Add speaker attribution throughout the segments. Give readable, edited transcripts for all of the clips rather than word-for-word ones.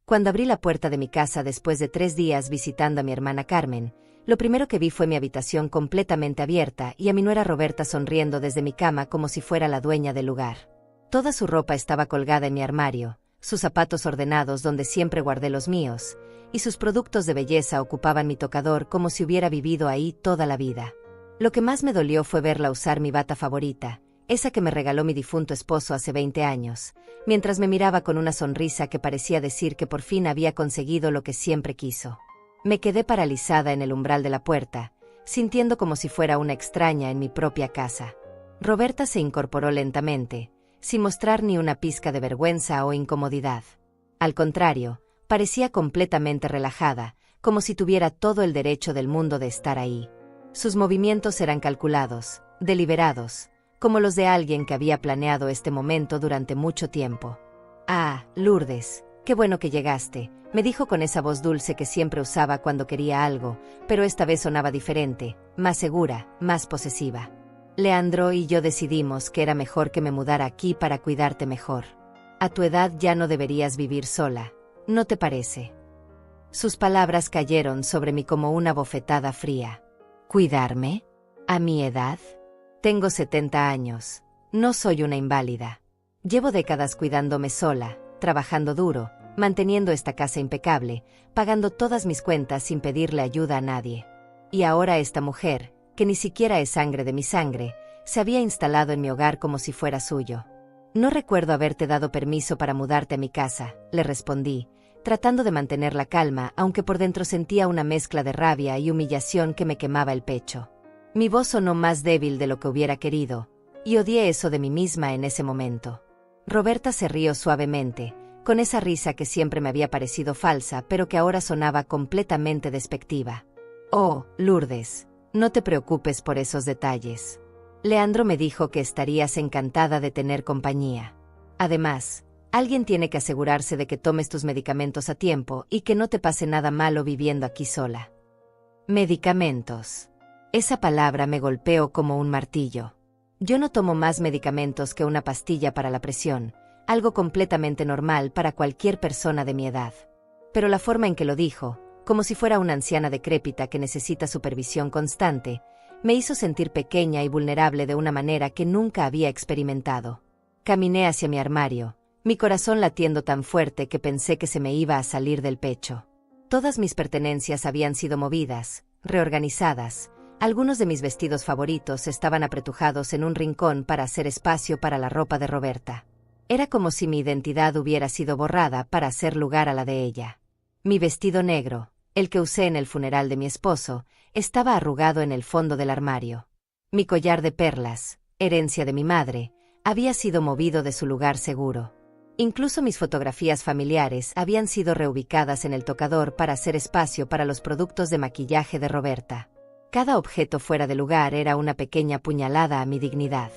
Speaker 1: Cuando abrí la puerta de mi casa después de 3 días visitando a mi hermana Carmen, lo primero que vi fue mi habitación completamente abierta y a mi nuera Roberta sonriendo desde mi cama como si fuera la dueña del lugar. Toda su ropa estaba colgada en mi armario, sus zapatos ordenados donde siempre guardé los míos, y sus productos de belleza ocupaban mi tocador como si hubiera vivido ahí toda la vida. Lo que más me dolió fue verla usar mi bata favorita, esa que me regaló mi difunto esposo hace 20 años, mientras me miraba con una sonrisa que parecía decir que por fin había conseguido lo que siempre quiso. Me quedé paralizada en el umbral de la puerta, sintiendo como si fuera una extraña en mi propia casa. Roberta se incorporó lentamente, sin mostrar ni una pizca de vergüenza o incomodidad. Al contrario, parecía completamente relajada, como si tuviera todo el derecho del mundo de estar ahí. Sus movimientos eran calculados, deliberados, como los de alguien que había planeado este momento durante mucho tiempo. «Ah, Lourdes, qué bueno que llegaste», me dijo con esa voz dulce que siempre usaba cuando quería algo, pero esta vez sonaba diferente, más segura, más posesiva. «Leandro y yo decidimos que era mejor que me mudara aquí para cuidarte mejor. A tu edad ya no deberías vivir sola, ¿no te parece?». Sus palabras cayeron sobre mí como una bofetada fría. ¿Cuidarme? ¿A mi edad? Tengo 70 años. No soy una inválida. Llevo décadas cuidándome sola, trabajando duro, manteniendo esta casa impecable, pagando todas mis cuentas sin pedirle ayuda a nadie. Y ahora esta mujer, que ni siquiera es sangre de mi sangre, se había instalado en mi hogar como si fuera suyo. «No recuerdo haberte dado permiso para mudarte a mi casa», le respondí, tratando de mantener la calma, aunque por dentro sentía una mezcla de rabia y humillación que me quemaba el pecho. Mi voz sonó más débil de lo que hubiera querido, y odié eso de mí misma en ese momento. Roberta se rió suavemente, con esa risa que siempre me había parecido falsa, pero que ahora sonaba completamente despectiva. «Oh, Lourdes, no te preocupes por esos detalles. Leandro me dijo que estarías encantada de tener compañía. Además, alguien tiene que asegurarse de que tomes tus medicamentos a tiempo y que no te pase nada malo viviendo aquí sola». Medicamentos. Esa palabra me golpeó como un martillo. Yo no tomo más medicamentos que una pastilla para la presión, algo completamente normal para cualquier persona de mi edad. Pero la forma en que lo dijo, como si fuera una anciana decrépita que necesita supervisión constante, me hizo sentir pequeña y vulnerable de una manera que nunca había experimentado. Caminé hacia mi armario, mi corazón latiendo tan fuerte que pensé que se me iba a salir del pecho. Todas mis pertenencias habían sido movidas, reorganizadas. Algunos de mis vestidos favoritos estaban apretujados en un rincón para hacer espacio para la ropa de Roberta. Era como si mi identidad hubiera sido borrada para hacer lugar a la de ella. Mi vestido negro, el que usé en el funeral de mi esposo, estaba arrugado en el fondo del armario. Mi collar de perlas, herencia de mi madre, había sido movido de su lugar seguro. Incluso mis fotografías familiares habían sido reubicadas en el tocador para hacer espacio para los productos de maquillaje de Roberta. Cada objeto fuera de lugar era una pequeña puñalada a mi dignidad.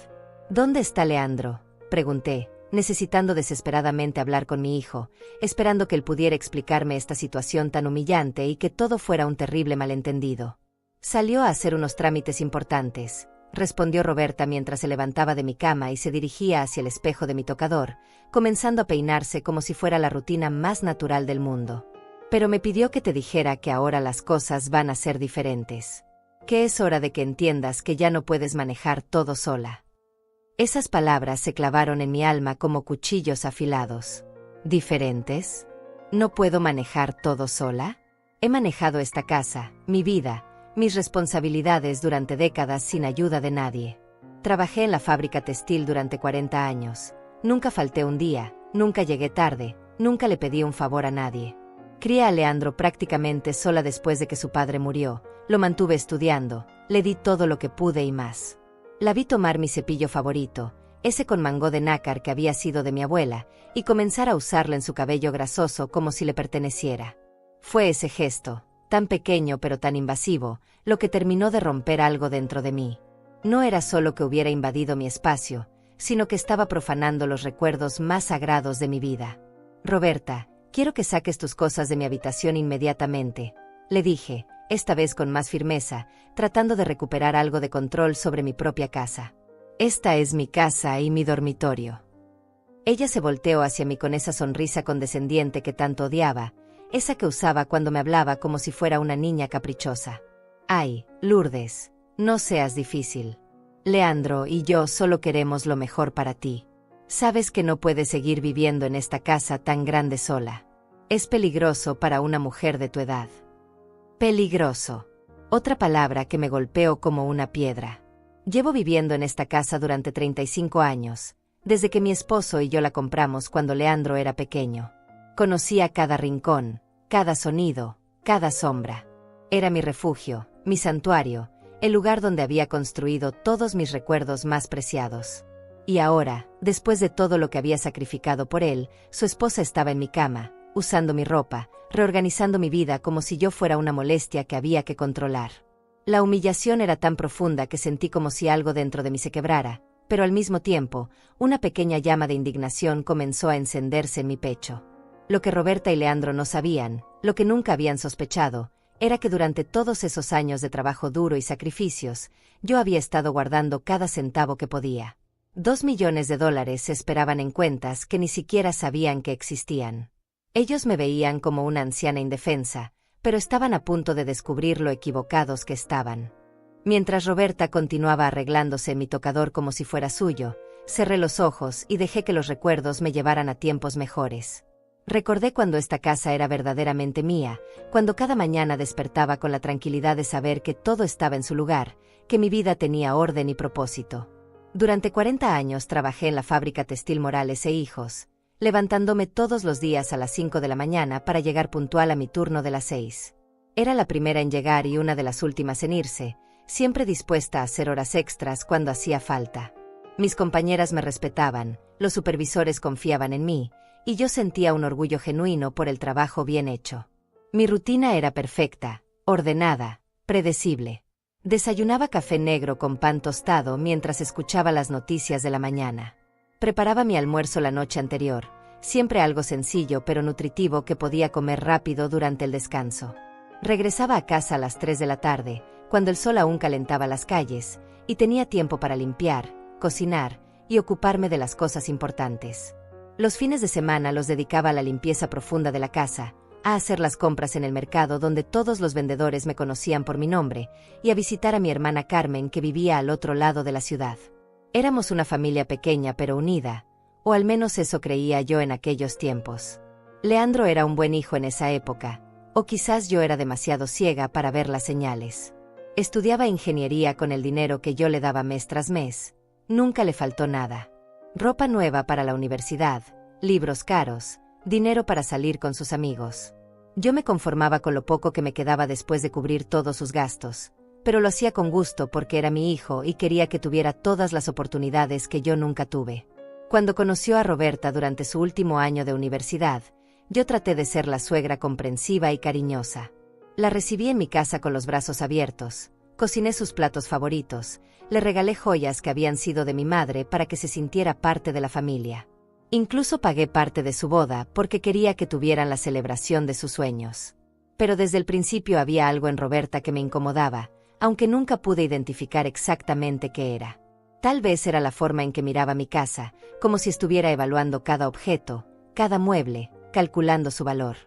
Speaker 1: «¿Dónde está Leandro?», pregunté, necesitando desesperadamente hablar con mi hijo, esperando que él pudiera explicarme esta situación tan humillante y que todo fuera un terrible malentendido. «Salió a hacer unos trámites importantes», respondió Roberta mientras se levantaba de mi cama y se dirigía hacia el espejo de mi tocador, comenzando a peinarse como si fuera la rutina más natural del mundo. «Pero me pidió que te dijera que ahora las cosas van a ser diferentes. Que es hora de que entiendas que ya no puedes manejar todo sola». Esas palabras se clavaron en mi alma como cuchillos afilados. ¿Diferentes? ¿No puedo manejar todo sola? He manejado esta casa, mi vida, mis responsabilidades durante décadas sin ayuda de nadie. Trabajé en la fábrica textil durante 40 años. Nunca falté un día, nunca llegué tarde, nunca le pedí un favor a nadie. Crié a Leandro prácticamente sola después de que su padre murió, lo mantuve estudiando, le di todo lo que pude y más. La vi tomar mi cepillo favorito, ese con mango de nácar que había sido de mi abuela, y comenzar a usarlo en su cabello grasoso como si le perteneciera. Fue ese gesto, tan pequeño pero tan invasivo, lo que terminó de romper algo dentro de mí. No era solo que hubiera invadido mi espacio, sino que estaba profanando los recuerdos más sagrados de mi vida. «Roberta, quiero que saques tus cosas de mi habitación inmediatamente», le dije, esta vez con más firmeza, tratando de recuperar algo de control sobre mi propia casa. «Esta es mi casa y mi dormitorio. Ella se volteó hacia mí con esa sonrisa condescendiente que tanto odiaba, esa que usaba cuando me hablaba como si fuera una niña caprichosa. Ay, Lourdes, no seas difícil. Leandro y yo solo queremos lo mejor para ti. Sabes que no puedes seguir viviendo en esta casa tan grande sola. Es peligroso para una mujer de tu edad. Peligroso. Otra palabra que me golpeó como una piedra. Llevo viviendo en esta casa durante 35 años, desde que mi esposo y yo la compramos cuando Leandro era pequeño. Conocía cada rincón, cada sonido, cada sombra. Era mi refugio, mi santuario, el lugar donde había construido todos mis recuerdos más preciados. Y ahora, después de todo lo que había sacrificado por él, su esposa estaba en mi cama, usando mi ropa, reorganizando mi vida como si yo fuera una molestia que había que controlar. La humillación era tan profunda que sentí como si algo dentro de mí se quebrara, pero al mismo tiempo, una pequeña llama de indignación comenzó a encenderse en mi pecho. Lo que Roberta y Leandro no sabían, lo que nunca habían sospechado, era que durante todos esos años de trabajo duro y sacrificios, yo había estado guardando cada centavo que podía. $2 millones se esperaban en cuentas que ni siquiera sabían que existían. Ellos me veían como una anciana indefensa, pero estaban a punto de descubrir lo equivocados que estaban. Mientras Roberta continuaba arreglándose en mi tocador como si fuera suyo, cerré los ojos y dejé que los recuerdos me llevaran a tiempos mejores. Recordé cuando esta casa era verdaderamente mía, cuando cada mañana despertaba con la tranquilidad de saber que todo estaba en su lugar, que mi vida tenía orden y propósito. Durante 40 años trabajé en la fábrica textil Morales e Hijos, levantándome todos los días a las 5 de la mañana para llegar puntual a mi turno de las 6. Era la primera en llegar y una de las últimas en irse, siempre dispuesta a hacer horas extras cuando hacía falta. Mis compañeras me respetaban, los supervisores confiaban en mí, y yo sentía un orgullo genuino por el trabajo bien hecho. Mi rutina era perfecta, ordenada, predecible. Desayunaba café negro con pan tostado mientras escuchaba las noticias de la mañana. Preparaba mi almuerzo la noche anterior, siempre algo sencillo pero nutritivo que podía comer rápido durante el descanso. Regresaba a casa a las 3 de la tarde, cuando el sol aún calentaba las calles, y tenía tiempo para limpiar, cocinar y ocuparme de las cosas importantes. Los fines de semana los dedicaba a la limpieza profunda de la casa, a hacer las compras en el mercado donde todos los vendedores me conocían por mi nombre, y a visitar a mi hermana Carmen que vivía al otro lado de la ciudad. Éramos una familia pequeña pero unida, o al menos eso creía yo en aquellos tiempos. Leandro era un buen hijo en esa época, o quizás yo era demasiado ciega para ver las señales. Estudiaba ingeniería con el dinero que yo le daba mes tras mes. Nunca le faltó nada. Ropa nueva para la universidad, libros caros, dinero para salir con sus amigos. Yo me conformaba con lo poco que me quedaba después de cubrir todos sus gastos, pero lo hacía con gusto porque era mi hijo y quería que tuviera todas las oportunidades que yo nunca tuve. Cuando conoció a Roberta durante su último año de universidad, yo traté de ser la suegra comprensiva y cariñosa. La recibí en mi casa con los brazos abiertos, cociné sus platos favoritos, le regalé joyas que habían sido de mi madre para que se sintiera parte de la familia. Incluso pagué parte de su boda porque quería que tuvieran la celebración de sus sueños. Pero desde el principio había algo en Roberta que me incomodaba, aunque nunca pude identificar exactamente qué era. Tal vez era la forma en que miraba mi casa, como si estuviera evaluando cada objeto, cada mueble, calculando su valor.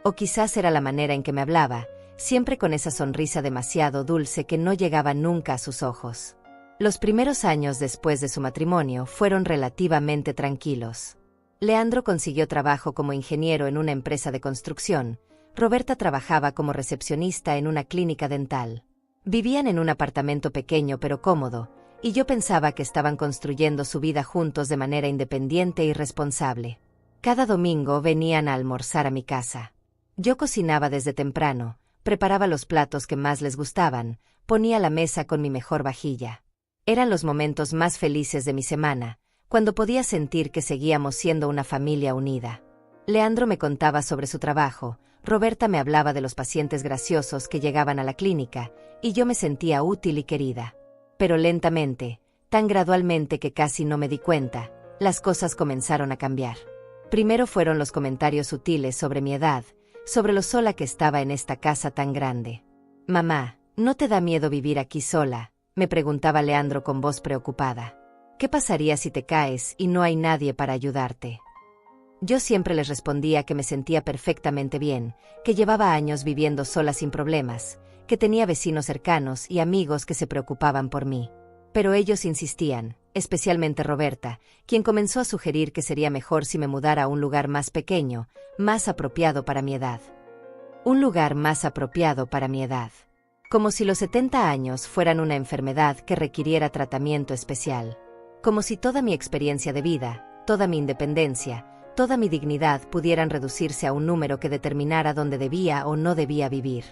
Speaker 1: O quizás era la manera en que me hablaba, siempre con esa sonrisa demasiado dulce que no llegaba nunca a sus ojos. Los primeros años después de su matrimonio fueron relativamente tranquilos. Leandro consiguió trabajo como ingeniero en una empresa de construcción. Roberta trabajaba como recepcionista en una clínica dental. Vivían en un apartamento pequeño pero cómodo, y yo pensaba que estaban construyendo su vida juntos de manera independiente y responsable. Cada domingo venían a almorzar a mi casa. Yo cocinaba desde temprano, preparaba los platos que más les gustaban, ponía la mesa con mi mejor vajilla. Eran los momentos más felices de mi semana, cuando podía sentir que seguíamos siendo una familia unida. Leandro me contaba sobre su trabajo, Roberta me hablaba de los pacientes graciosos que llegaban a la clínica, y yo me sentía útil y querida. Pero lentamente, tan gradualmente que casi no me di cuenta, las cosas comenzaron a cambiar. Primero fueron los comentarios sutiles sobre mi edad, sobre lo sola que estaba en esta casa tan grande. «Mamá, ¿no te da miedo vivir aquí sola?», me preguntaba Leandro con voz preocupada. ¿Qué pasaría si te caes y no hay nadie para ayudarte? Yo siempre les respondía que me sentía perfectamente bien, que llevaba años viviendo sola sin problemas, que tenía vecinos cercanos y amigos que se preocupaban por mí. Pero ellos insistían, especialmente Roberta, quien comenzó a sugerir que sería mejor si me mudara a un lugar más pequeño, más apropiado para mi edad. Un lugar más apropiado para mi edad. Como si los 70 años fueran una enfermedad que requiriera tratamiento especial. Como si toda mi experiencia de vida, toda mi independencia, toda mi dignidad pudieran reducirse a un número que determinara dónde debía o no debía vivir.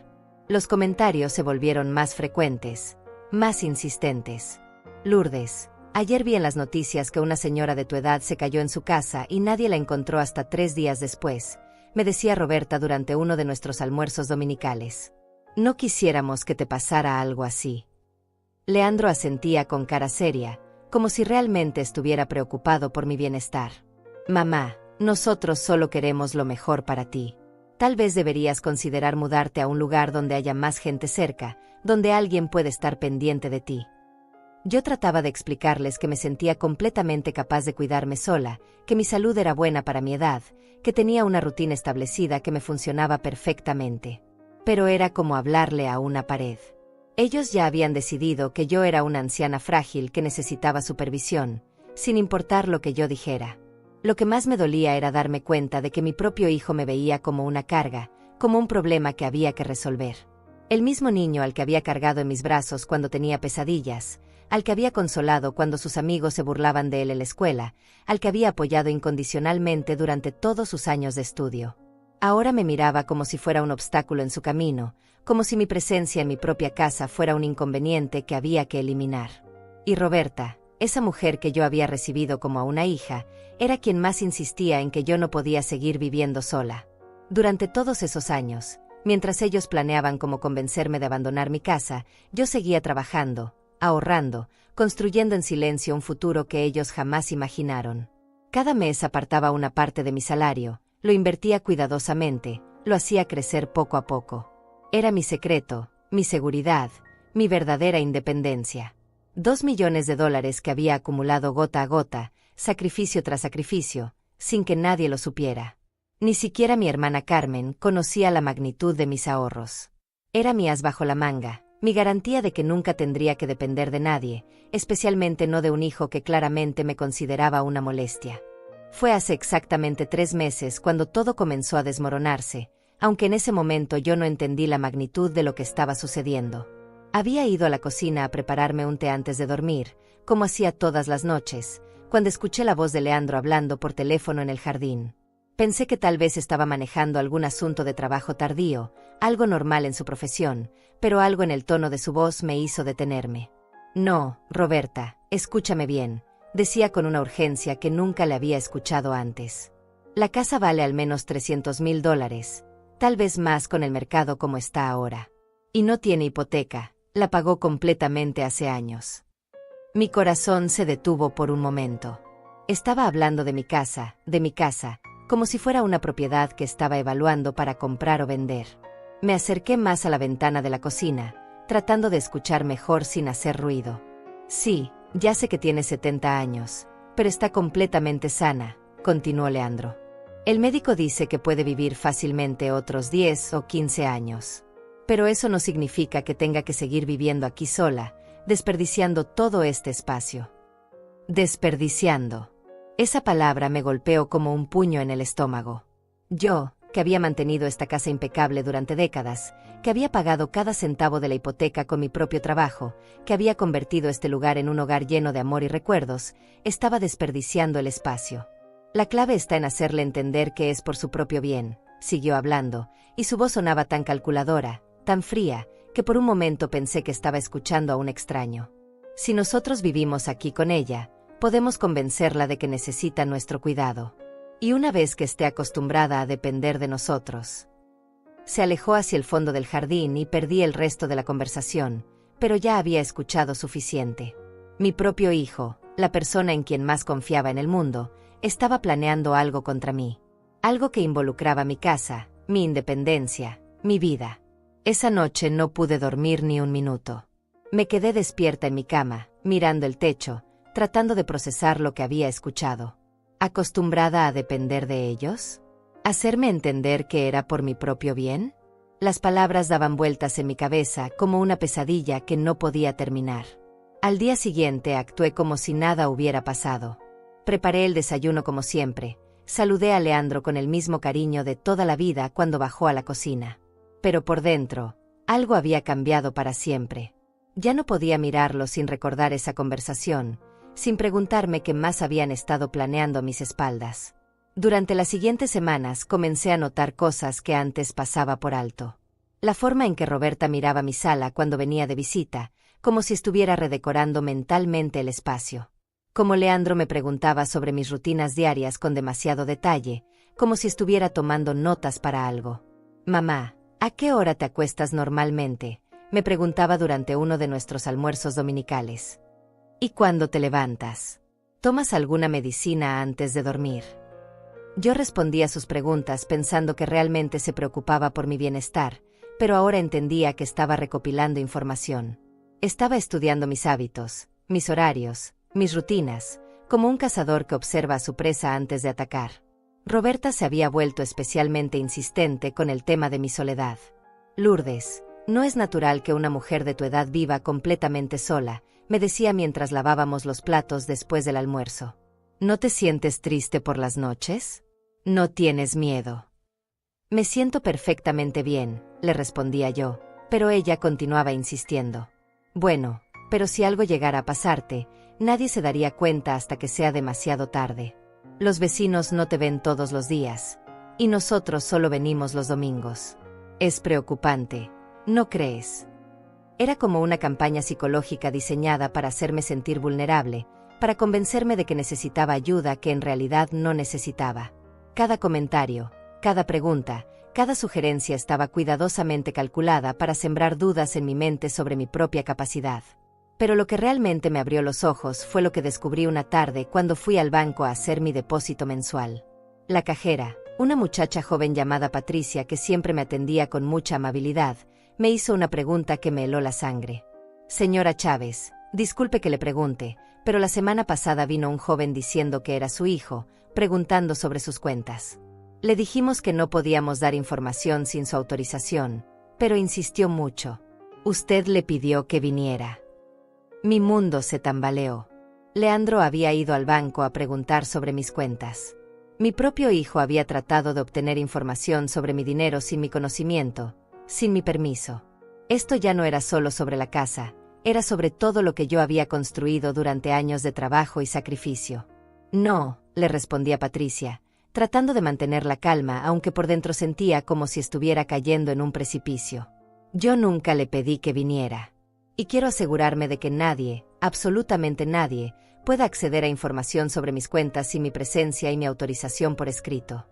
Speaker 1: Los comentarios se volvieron más frecuentes, más insistentes. Lourdes, ayer vi en las noticias que una señora de tu edad se cayó en su casa y nadie la encontró hasta 3 días después, me decía Roberta durante uno de nuestros almuerzos dominicales. No quisiéramos que te pasara algo así. Leandro asentía con cara seria, como si realmente estuviera preocupado por mi bienestar. Mamá, nosotros solo queremos lo mejor para ti. Tal vez deberías considerar mudarte a un lugar donde haya más gente cerca, donde alguien puede estar pendiente de ti. Yo trataba de explicarles que me sentía completamente capaz de cuidarme sola, que mi salud era buena para mi edad, que tenía una rutina establecida que me funcionaba perfectamente. Pero era como hablarle a una pared. Ellos ya habían decidido que yo era una anciana frágil que necesitaba supervisión, sin importar lo que yo dijera. Lo que más me dolía era darme cuenta de que mi propio hijo me veía como una carga, como un problema que había que resolver. El mismo niño al que había cargado en mis brazos cuando tenía pesadillas, al que había consolado cuando sus amigos se burlaban de él en la escuela, al que había apoyado incondicionalmente durante todos sus años de estudio. Ahora me miraba como si fuera un obstáculo en su camino, como si mi presencia en mi propia casa fuera un inconveniente que había que eliminar. Y Roberta, esa mujer que yo había recibido como a una hija, era quien más insistía en que yo no podía seguir viviendo sola. Durante todos esos años, mientras ellos planeaban cómo convencerme de abandonar mi casa, yo seguía trabajando, ahorrando, construyendo en silencio un futuro que ellos jamás imaginaron. Cada mes apartaba una parte de mi salario, lo invertía cuidadosamente, lo hacía crecer poco a poco. Era mi secreto, mi seguridad, mi verdadera independencia. $2 millones que había acumulado gota a gota, sacrificio tras sacrificio, sin que nadie lo supiera. Ni siquiera mi hermana Carmen conocía la magnitud de mis ahorros. Era mi as bajo la manga, mi garantía de que nunca tendría que depender de nadie, especialmente no de un hijo que claramente me consideraba una molestia. Fue hace exactamente 3 meses cuando todo comenzó a desmoronarse, aunque en ese momento yo no entendí la magnitud de lo que estaba sucediendo. Había ido a la cocina a prepararme un té antes de dormir, como hacía todas las noches, cuando escuché la voz de Leandro hablando por teléfono en el jardín. Pensé que tal vez estaba manejando algún asunto de trabajo tardío, algo normal en su profesión, pero algo en el tono de su voz me hizo detenerme. No, Roberta, escúchame bien, decía con una urgencia que nunca le había escuchado antes. La casa vale al menos $300,000, tal vez más con el mercado como está ahora. Y no tiene hipoteca, la pagó completamente hace años. Mi corazón se detuvo por un momento. Estaba hablando de mi casa, como si fuera una propiedad que estaba evaluando para comprar o vender. Me acerqué más a la ventana de la cocina, tratando de escuchar mejor sin hacer ruido. Sí, ya sé que tiene 70 años, pero está completamente sana, continuó Leandro. El médico dice que puede vivir fácilmente otros 10 o 15 años. Pero eso no significa que tenga que seguir viviendo aquí sola, desperdiciando todo este espacio. Desperdiciando. Esa palabra me golpeó como un puño en el estómago. Yo, que había mantenido esta casa impecable durante décadas, que había pagado cada centavo de la hipoteca con mi propio trabajo, que había convertido este lugar en un hogar lleno de amor y recuerdos, estaba desperdiciando el espacio. La clave está en hacerle entender que es por su propio bien, siguió hablando, y su voz sonaba tan calculadora, tan fría, que por un momento pensé que estaba escuchando a un extraño. Si nosotros vivimos aquí con ella, podemos convencerla de que necesita nuestro cuidado. Y una vez que esté acostumbrada a depender de nosotros. Se alejó hacia el fondo del jardín y perdí el resto de la conversación, pero ya había escuchado suficiente. Mi propio hijo, la persona en quien más confiaba en el mundo, estaba planeando algo contra mí. Algo que involucraba mi casa, mi independencia, mi vida. Esa noche no pude dormir ni un minuto. Me quedé despierta en mi cama, mirando el techo, tratando de procesar lo que había escuchado. ¿Acostumbrada a depender de ellos? ¿Hacerme entender que era por mi propio bien? Las palabras daban vueltas en mi cabeza como una pesadilla que no podía terminar. Al día siguiente actué como si nada hubiera pasado. Preparé el desayuno como siempre. Saludé a Leandro con el mismo cariño de toda la vida cuando bajó a la cocina. Pero por dentro, algo había cambiado para siempre. Ya no podía mirarlo sin recordar esa conversación, sin preguntarme qué más habían estado planeando a mis espaldas. Durante las siguientes semanas comencé a notar cosas que antes pasaba por alto. La forma en que Roberta miraba mi sala cuando venía de visita, como si estuviera redecorando mentalmente el espacio. Como Leandro me preguntaba sobre mis rutinas diarias con demasiado detalle, como si estuviera tomando notas para algo. «Mamá, ¿a qué hora te acuestas normalmente?», me preguntaba durante uno de nuestros almuerzos dominicales. «¿Y cuándo te levantas? ¿Tomas alguna medicina antes de dormir?». Yo respondía a sus preguntas pensando que realmente se preocupaba por mi bienestar, pero ahora entendía que estaba recopilando información. Estaba estudiando mis hábitos, mis horarios, mis rutinas, como un cazador que observa a su presa antes de atacar. Roberta se había vuelto especialmente insistente con el tema de mi soledad. «Lourdes, no es natural que una mujer de tu edad viva completamente sola», me decía mientras lavábamos los platos después del almuerzo. «¿No te sientes triste por las noches? ¿No tienes miedo?». «Me siento perfectamente bien», le respondía yo, pero ella continuaba insistiendo. «Bueno, pero si algo llegara a pasarte, nadie se daría cuenta hasta que sea demasiado tarde. Los vecinos no te ven todos los días, y nosotros solo venimos los domingos. Es preocupante, ¿no crees?». Era como una campaña psicológica diseñada para hacerme sentir vulnerable, para convencerme de que necesitaba ayuda que en realidad no necesitaba. Cada comentario, cada pregunta, cada sugerencia estaba cuidadosamente calculada para sembrar dudas en mi mente sobre mi propia capacidad. Pero lo que realmente me abrió los ojos fue lo que descubrí una tarde cuando fui al banco a hacer mi depósito mensual. La cajera, una muchacha joven llamada Patricia que siempre me atendía con mucha amabilidad, me hizo una pregunta que me heló la sangre. «Señora Chávez, disculpe que le pregunte, pero la semana pasada vino un joven diciendo que era su hijo, preguntando sobre sus cuentas. Le dijimos que no podíamos dar información sin su autorización, pero insistió mucho. Usted le pidió que viniera». Mi mundo se tambaleó. Leandro había ido al banco a preguntar sobre mis cuentas. Mi propio hijo había tratado de obtener información sobre mi dinero sin mi conocimiento, sin mi permiso. Esto ya no era solo sobre la casa, era sobre todo lo que yo había construido durante años de trabajo y sacrificio. «No», le respondía Patricia, tratando de mantener la calma aunque por dentro sentía como si estuviera cayendo en un precipicio. «Yo nunca le pedí que viniera. Y quiero asegurarme de que nadie, absolutamente nadie, pueda acceder a información sobre mis cuentas sin mi presencia y mi autorización por escrito».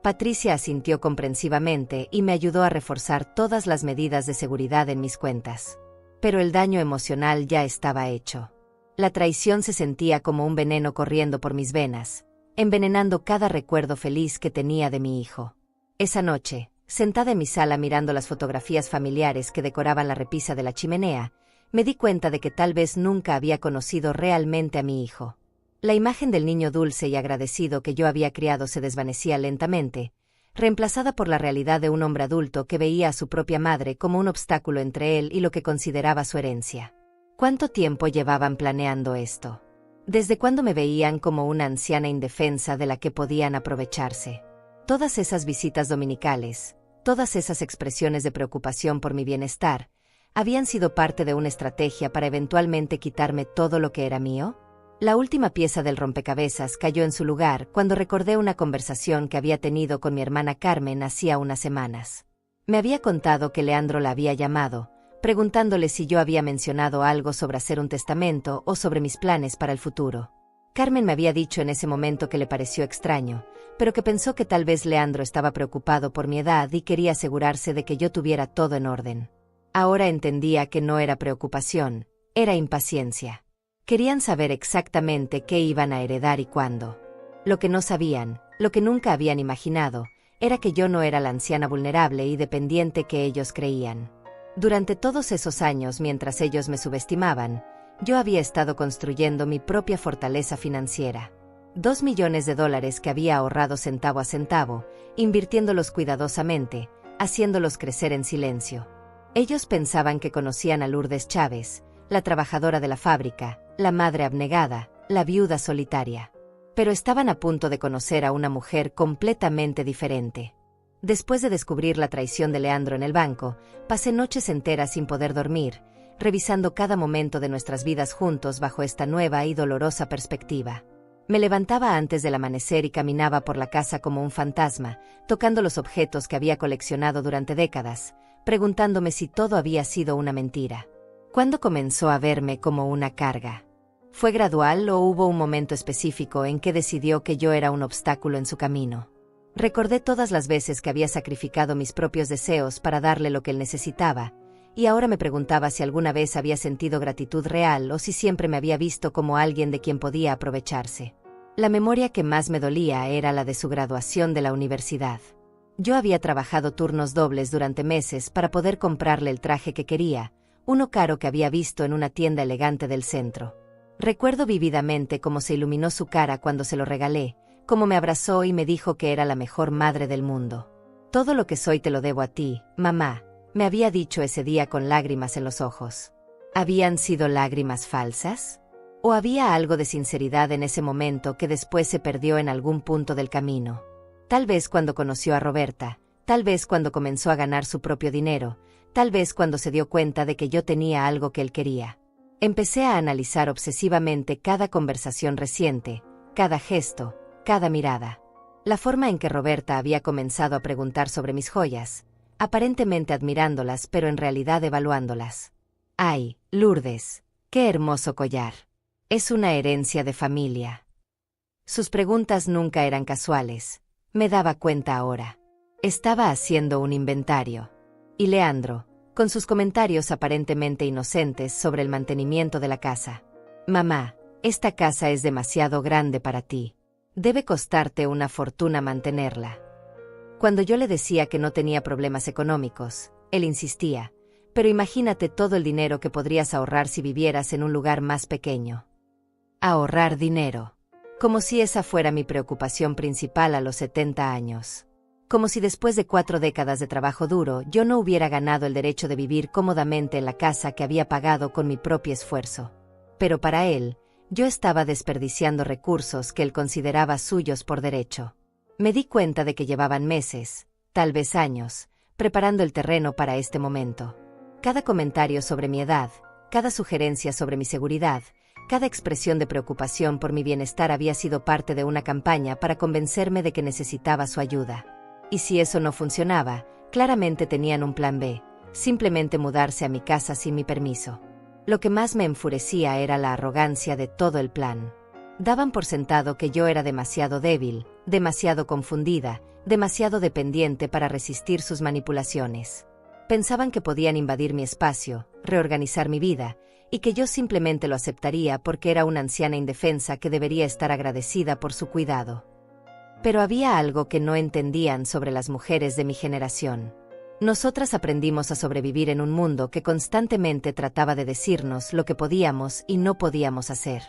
Speaker 1: Patricia asintió comprensivamente y me ayudó a reforzar todas las medidas de seguridad en mis cuentas. Pero el daño emocional ya estaba hecho. La traición se sentía como un veneno corriendo por mis venas, envenenando cada recuerdo feliz que tenía de mi hijo. Esa noche, sentada en mi sala mirando las fotografías familiares que decoraban la repisa de la chimenea, me di cuenta de que tal vez nunca había conocido realmente a mi hijo. La imagen del niño dulce y agradecido que yo había criado se desvanecía lentamente, reemplazada por la realidad de un hombre adulto que veía a su propia madre como un obstáculo entre él y lo que consideraba su herencia. ¿Cuánto tiempo llevaban planeando esto? ¿Desde cuándo me veían como una anciana indefensa de la que podían aprovecharse? Todas esas visitas dominicales, todas esas expresiones de preocupación por mi bienestar, ¿habían sido parte de una estrategia para eventualmente quitarme todo lo que era mío? La última pieza del rompecabezas cayó en su lugar cuando recordé una conversación que había tenido con mi hermana Carmen hacía unas semanas. Me había contado que Leandro la había llamado, preguntándole si yo había mencionado algo sobre hacer un testamento o sobre mis planes para el futuro. Carmen me había dicho en ese momento que le pareció extraño, pero que pensó que tal vez Leandro estaba preocupado por mi edad y quería asegurarse de que yo tuviera todo en orden. Ahora entendía que no era preocupación, era impaciencia. Querían saber exactamente qué iban a heredar y cuándo. Lo que no sabían, lo que nunca habían imaginado, era que yo no era la anciana vulnerable y dependiente que ellos creían. Durante todos esos años mientras ellos me subestimaban, yo había estado construyendo mi propia fortaleza financiera. $2 millones que había ahorrado centavo a centavo, invirtiéndolos cuidadosamente, haciéndolos crecer en silencio. Ellos pensaban que conocían a Lourdes Chávez, la trabajadora de la fábrica, la madre abnegada, la viuda solitaria. Pero estaban a punto de conocer a una mujer completamente diferente. Después de descubrir la traición de Leandro en el banco, pasé noches enteras sin poder dormir, revisando cada momento de nuestras vidas juntos bajo esta nueva y dolorosa perspectiva. Me levantaba antes del amanecer y caminaba por la casa como un fantasma, tocando los objetos que había coleccionado durante décadas, preguntándome si todo había sido una mentira. ¿Cuándo comenzó a verme como una carga? ¿Fue gradual o hubo un momento específico en que decidió que yo era un obstáculo en su camino? Recordé todas las veces que había sacrificado mis propios deseos para darle lo que él necesitaba, y ahora me preguntaba si alguna vez había sentido gratitud real o si siempre me había visto como alguien de quien podía aprovecharse. La memoria que más me dolía era la de su graduación de la universidad. Yo había trabajado turnos dobles durante meses para poder comprarle el traje que quería, uno caro que había visto en una tienda elegante del centro. Recuerdo vívidamente cómo se iluminó su cara cuando se lo regalé, cómo me abrazó y me dijo que era la mejor madre del mundo. Todo lo que soy te lo debo a ti, mamá, me había dicho ese día con lágrimas en los ojos. ¿Habían sido lágrimas falsas? ¿O había algo de sinceridad en ese momento que después se perdió en algún punto del camino? Tal vez cuando conoció a Roberta, tal vez cuando comenzó a ganar su propio dinero, tal vez cuando se dio cuenta de que yo tenía algo que él quería. Empecé a analizar obsesivamente cada conversación reciente, cada gesto, cada mirada. La forma en que Roberta había comenzado a preguntar sobre mis joyas, aparentemente admirándolas pero en realidad evaluándolas. ¡Ay, Lourdes! ¡Qué hermoso collar! Es una herencia de familia. Sus preguntas nunca eran casuales. Me daba cuenta ahora. Estaba haciendo un inventario. Y Leandro, con sus comentarios aparentemente inocentes sobre el mantenimiento de la casa. Mamá, esta casa es demasiado grande para ti. Debe costarte una fortuna mantenerla. Cuando yo le decía que no tenía problemas económicos, él insistía, pero imagínate todo el dinero que podrías ahorrar si vivieras en un lugar más pequeño. Ahorrar dinero. Como si esa fuera mi preocupación principal a los 70 años. Como si después de 4 décadas de trabajo duro yo no hubiera ganado el derecho de vivir cómodamente en la casa que había pagado con mi propio esfuerzo. Pero para él, yo estaba desperdiciando recursos que él consideraba suyos por derecho. Me di cuenta de que llevaban meses, tal vez años, preparando el terreno para este momento. Cada comentario sobre mi edad, cada sugerencia sobre mi seguridad, cada expresión de preocupación por mi bienestar había sido parte de una campaña para convencerme de que necesitaba su ayuda. Y si eso no funcionaba, claramente tenían un plan B, simplemente mudarse a mi casa sin mi permiso. Lo que más me enfurecía era la arrogancia de todo el plan. Daban por sentado que yo era demasiado débil, demasiado confundida, demasiado dependiente para resistir sus manipulaciones. Pensaban que podían invadir mi espacio, reorganizar mi vida, y que yo simplemente lo aceptaría porque era una anciana indefensa que debería estar agradecida por su cuidado. Pero había algo que no entendían sobre las mujeres de mi generación. Nosotras aprendimos a sobrevivir en un mundo que constantemente trataba de decirnos lo que podíamos y no podíamos hacer.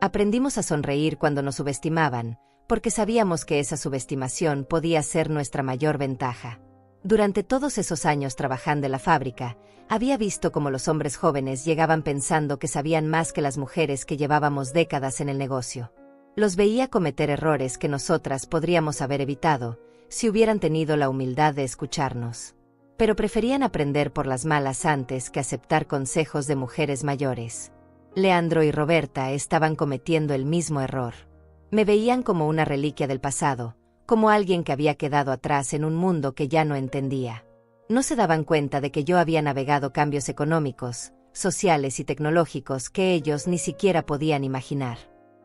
Speaker 1: Aprendimos a sonreír cuando nos subestimaban, porque sabíamos que esa subestimación podía ser nuestra mayor ventaja. Durante todos esos años trabajando en la fábrica, había visto cómo los hombres jóvenes llegaban pensando que sabían más que las mujeres que llevábamos décadas en el negocio. Los veía cometer errores que nosotras podríamos haber evitado, si hubieran tenido la humildad de escucharnos. Pero preferían aprender por las malas antes que aceptar consejos de mujeres mayores. Leandro y Roberta estaban cometiendo el mismo error. Me veían como una reliquia del pasado, como alguien que había quedado atrás en un mundo que ya no entendía. No se daban cuenta de que yo había navegado cambios económicos, sociales y tecnológicos que ellos ni siquiera podían imaginar.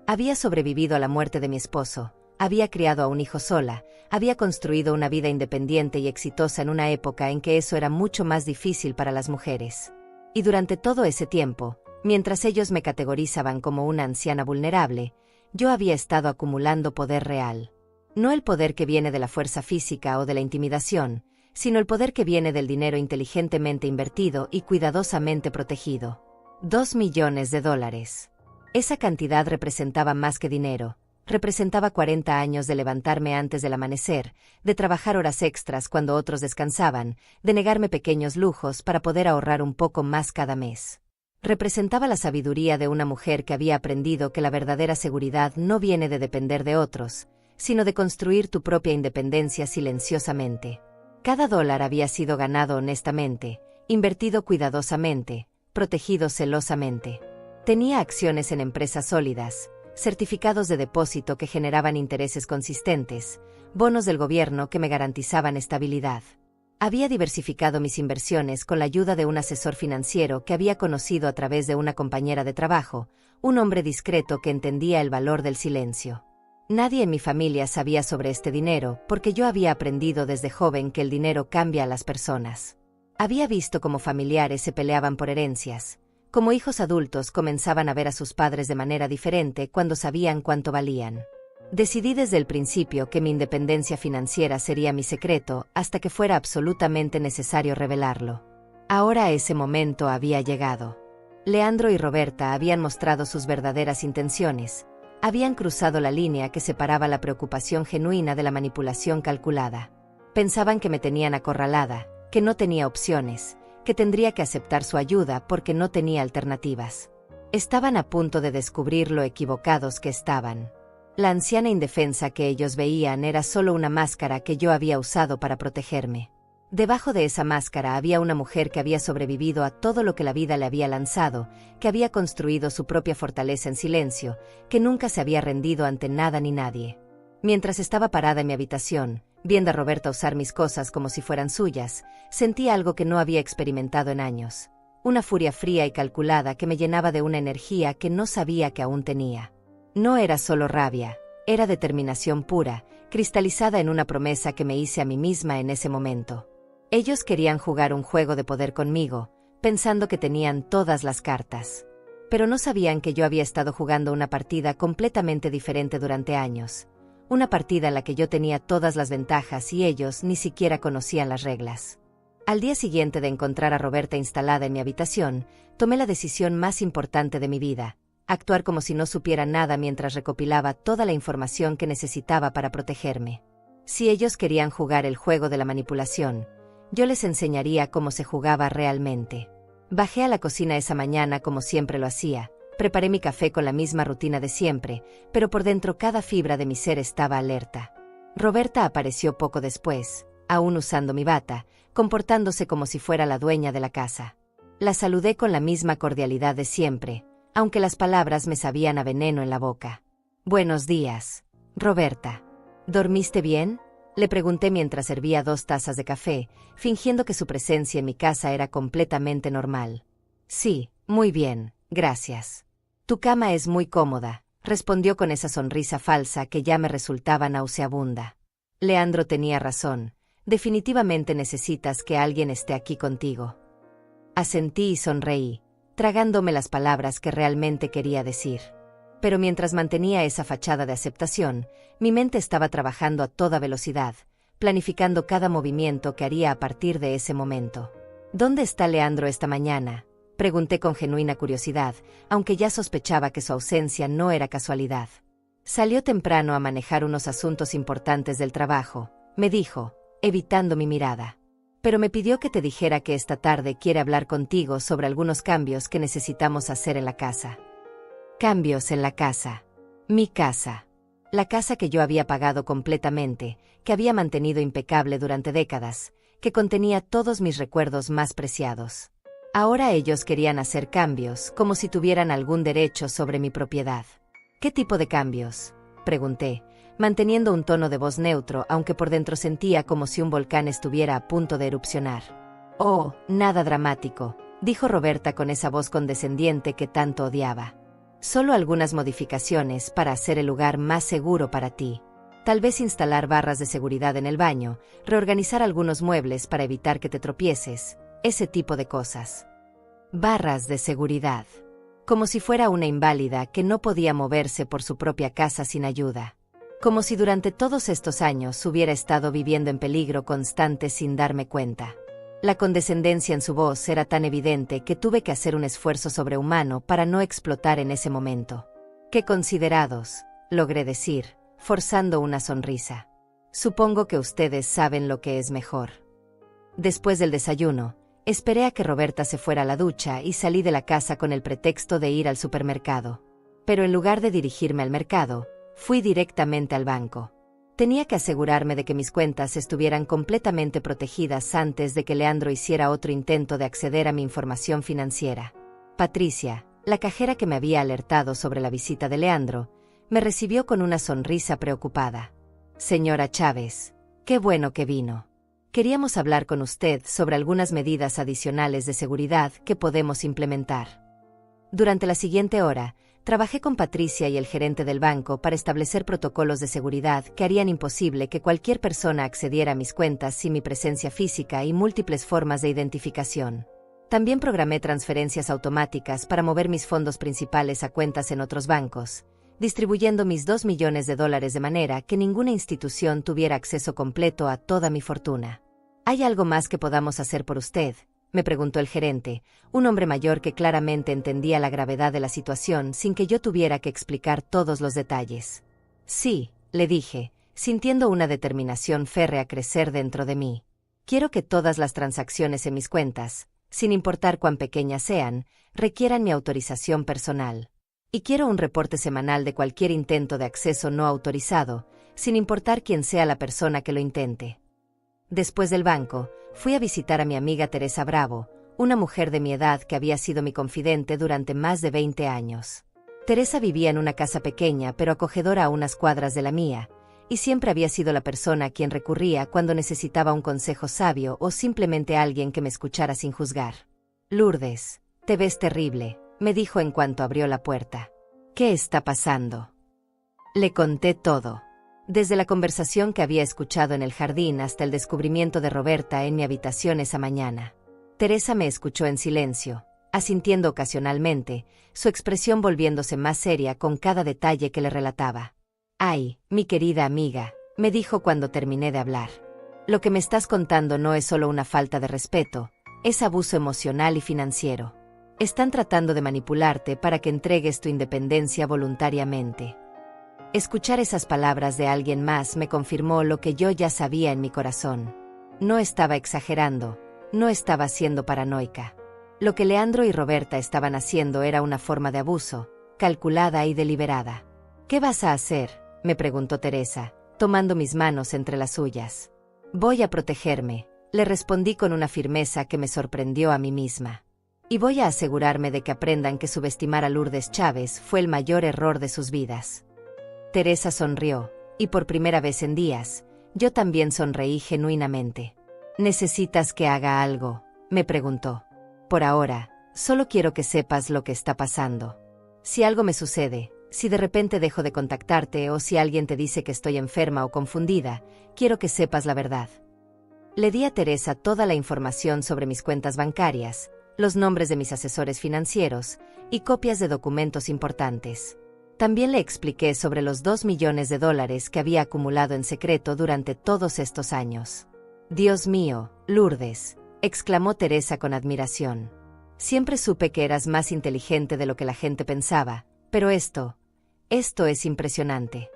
Speaker 1: Había sobrevivido a la muerte de mi esposo, había criado a un hijo sola, había construido una vida independiente y exitosa en una época en que eso era mucho más difícil para las mujeres. Y durante todo ese tiempo, mientras ellos me categorizaban como una anciana vulnerable, yo había estado acumulando poder real. No el poder que viene de la fuerza física o de la intimidación, sino el poder que viene del dinero inteligentemente invertido y cuidadosamente protegido. $2 millones. Esa cantidad representaba más que dinero. Representaba 40 años de levantarme antes del amanecer, de trabajar horas extras cuando otros descansaban, de negarme pequeños lujos para poder ahorrar un poco más cada mes. Representaba la sabiduría de una mujer que había aprendido que la verdadera seguridad no viene de depender de otros, sino de construir tu propia independencia silenciosamente. Cada dólar había sido ganado honestamente, invertido cuidadosamente, protegido celosamente. Tenía acciones en empresas sólidas, certificados de depósito que generaban intereses consistentes, bonos del gobierno que me garantizaban estabilidad. Había diversificado mis inversiones con la ayuda de un asesor financiero que había conocido a través de una compañera de trabajo, un hombre discreto que entendía el valor del silencio. Nadie en mi familia sabía sobre este dinero porque yo había aprendido desde joven que el dinero cambia a las personas. Había visto cómo familiares se peleaban por herencias, como hijos adultos comenzaban a ver a sus padres de manera diferente cuando sabían cuánto valían. Decidí desde el principio que mi independencia financiera sería mi secreto hasta que fuera absolutamente necesario revelarlo. Ahora ese momento había llegado. Leandro y Roberta habían mostrado sus verdaderas intenciones, habían cruzado la línea que separaba la preocupación genuina de la manipulación calculada. Pensaban que me tenían acorralada, que no tenía opciones, que tendría que aceptar su ayuda porque no tenía alternativas. Estaban a punto de descubrir lo equivocados que estaban. La anciana indefensa que ellos veían era solo una máscara que yo había usado para protegerme. Debajo de esa máscara había una mujer que había sobrevivido a todo lo que la vida le había lanzado, que había construido su propia fortaleza en silencio, que nunca se había rendido ante nada ni nadie. Mientras estaba parada en mi habitación, viendo a Roberta usar mis cosas como si fueran suyas, sentí algo que no había experimentado en años. Una furia fría y calculada que me llenaba de una energía que no sabía que aún tenía. No era solo rabia, era determinación pura, cristalizada en una promesa que me hice a mí misma en ese momento. Ellos querían jugar un juego de poder conmigo, pensando que tenían todas las cartas. Pero no sabían que yo había estado jugando una partida completamente diferente durante años. Una partida en la que yo tenía todas las ventajas y ellos ni siquiera conocían las reglas. Al día siguiente de encontrar a Roberta instalada en mi habitación, tomé la decisión más importante de mi vida: actuar como si no supiera nada mientras recopilaba toda la información que necesitaba para protegerme. Si ellos querían jugar el juego de la manipulación, yo les enseñaría cómo se jugaba realmente. Bajé a la cocina esa mañana como siempre lo hacía. Preparé mi café con la misma rutina de siempre, pero por dentro cada fibra de mi ser estaba alerta. Roberta apareció poco después, aún usando mi bata, comportándose como si fuera la dueña de la casa. La saludé con la misma cordialidad de siempre, aunque las palabras me sabían a veneno en la boca. «Buenos días, Roberta. ¿Dormiste bien?», le pregunté mientras servía 2 tazas de café, fingiendo que su presencia en mi casa era completamente normal. «Sí, muy bien, gracias. Tu cama es muy cómoda», respondió con esa sonrisa falsa que ya me resultaba nauseabunda. Leandro tenía razón, definitivamente necesitas que alguien esté aquí contigo. Asentí y sonreí, tragándome las palabras que realmente quería decir. Pero mientras mantenía esa fachada de aceptación, mi mente estaba trabajando a toda velocidad, planificando cada movimiento que haría a partir de ese momento. «¿Dónde está Leandro esta mañana?», pregunté con genuina curiosidad, aunque ya sospechaba que su ausencia no era casualidad. «Salió temprano a manejar unos asuntos importantes del trabajo», me dijo, evitando mi mirada. «Pero me pidió que te dijera que esta tarde quiere hablar contigo sobre algunos cambios que necesitamos hacer en la casa». Cambios en la casa. Mi casa. La casa que yo había pagado completamente, que había mantenido impecable durante décadas, que contenía todos mis recuerdos más preciados. Ahora ellos querían hacer cambios, como si tuvieran algún derecho sobre mi propiedad. «¿Qué tipo de cambios?», pregunté, manteniendo un tono de voz neutro, aunque por dentro sentía como si un volcán estuviera a punto de erupcionar. «Oh, nada dramático», dijo Roberta con esa voz condescendiente que tanto odiaba. «Solo algunas modificaciones para hacer el lugar más seguro para ti. Tal vez instalar barras de seguridad en el baño, reorganizar algunos muebles para evitar que te tropieces, ese tipo de cosas». Barras de seguridad. Como si fuera una inválida que no podía moverse por su propia casa sin ayuda. Como si durante todos estos años hubiera estado viviendo en peligro constante sin darme cuenta. La condescendencia en su voz era tan evidente que tuve que hacer un esfuerzo sobrehumano para no explotar en ese momento. «Qué considerados», logré decir, forzando una sonrisa. «Supongo que ustedes saben lo que es mejor». Después del desayuno, esperé a que Roberta se fuera a la ducha y salí de la casa con el pretexto de ir al supermercado. Pero en lugar de dirigirme al mercado, fui directamente al banco. Tenía que asegurarme de que mis cuentas estuvieran completamente protegidas antes de que Leandro hiciera otro intento de acceder a mi información financiera. Patricia, la cajera que me había alertado sobre la visita de Leandro, me recibió con una sonrisa preocupada. «Señora Chávez, qué bueno que vino. Queríamos hablar con usted sobre algunas medidas adicionales de seguridad que podemos implementar». Durante la siguiente hora, trabajé con Patricia y el gerente del banco para establecer protocolos de seguridad que harían imposible que cualquier persona accediera a mis cuentas sin mi presencia física y múltiples formas de identificación. También programé transferencias automáticas para mover mis fondos principales a cuentas en otros bancos, distribuyendo mis $2 millones de manera que ninguna institución tuviera acceso completo a toda mi fortuna. «¿Hay algo más que podamos hacer por usted?», me preguntó el gerente, un hombre mayor que claramente entendía la gravedad de la situación sin que yo tuviera que explicar todos los detalles. «Sí», le dije, sintiendo una determinación férrea crecer dentro de mí. «Quiero que todas las transacciones en mis cuentas, sin importar cuán pequeñas sean, requieran mi autorización personal. Y quiero un reporte semanal de cualquier intento de acceso no autorizado, sin importar quién sea la persona que lo intente». Después del banco, fui a visitar a mi amiga Teresa Bravo, una mujer de mi edad que había sido mi confidente durante más de 20 años. Teresa vivía en una casa pequeña pero acogedora a unas cuadras de la mía, y siempre había sido la persona a quien recurría cuando necesitaba un consejo sabio o simplemente alguien que me escuchara sin juzgar. «Lourdes, te ves terrible», me dijo en cuanto abrió la puerta. «¿Qué está pasando?». Le conté todo. Desde la conversación que había escuchado en el jardín hasta el descubrimiento de Roberta en mi habitación esa mañana. Teresa me escuchó en silencio, asintiendo ocasionalmente, su expresión volviéndose más seria con cada detalle que le relataba. «Ay, mi querida amiga», me dijo cuando terminé de hablar. «Lo que me estás contando no es solo una falta de respeto, es abuso emocional y financiero. Están tratando de manipularte para que entregues tu independencia voluntariamente». Escuchar esas palabras de alguien más me confirmó lo que yo ya sabía en mi corazón. No estaba exagerando, no estaba siendo paranoica. Lo que Leandro y Roberta estaban haciendo era una forma de abuso, calculada y deliberada. «¿Qué vas a hacer?», me preguntó Teresa, tomando mis manos entre las suyas. «Voy a protegerme», le respondí con una firmeza que me sorprendió a mí misma. «Y voy a asegurarme de que aprendan que subestimar a Lourdes Chávez fue el mayor error de sus vidas». Teresa sonrió, y por primera vez en días, yo también sonreí genuinamente. «¿Necesitas que haga algo?», me preguntó. «Por ahora, solo quiero que sepas lo que está pasando. Si algo me sucede, si de repente dejo de contactarte o si alguien te dice que estoy enferma o confundida, quiero que sepas la verdad». Le di a Teresa toda la información sobre mis cuentas bancarias, los nombres de mis asesores financieros y copias de documentos importantes. También le expliqué sobre los $2 millones que había acumulado en secreto durante todos estos años. «Dios mío, Lourdes», exclamó Teresa con admiración. «Siempre supe que eras más inteligente de lo que la gente pensaba, pero esto es impresionante».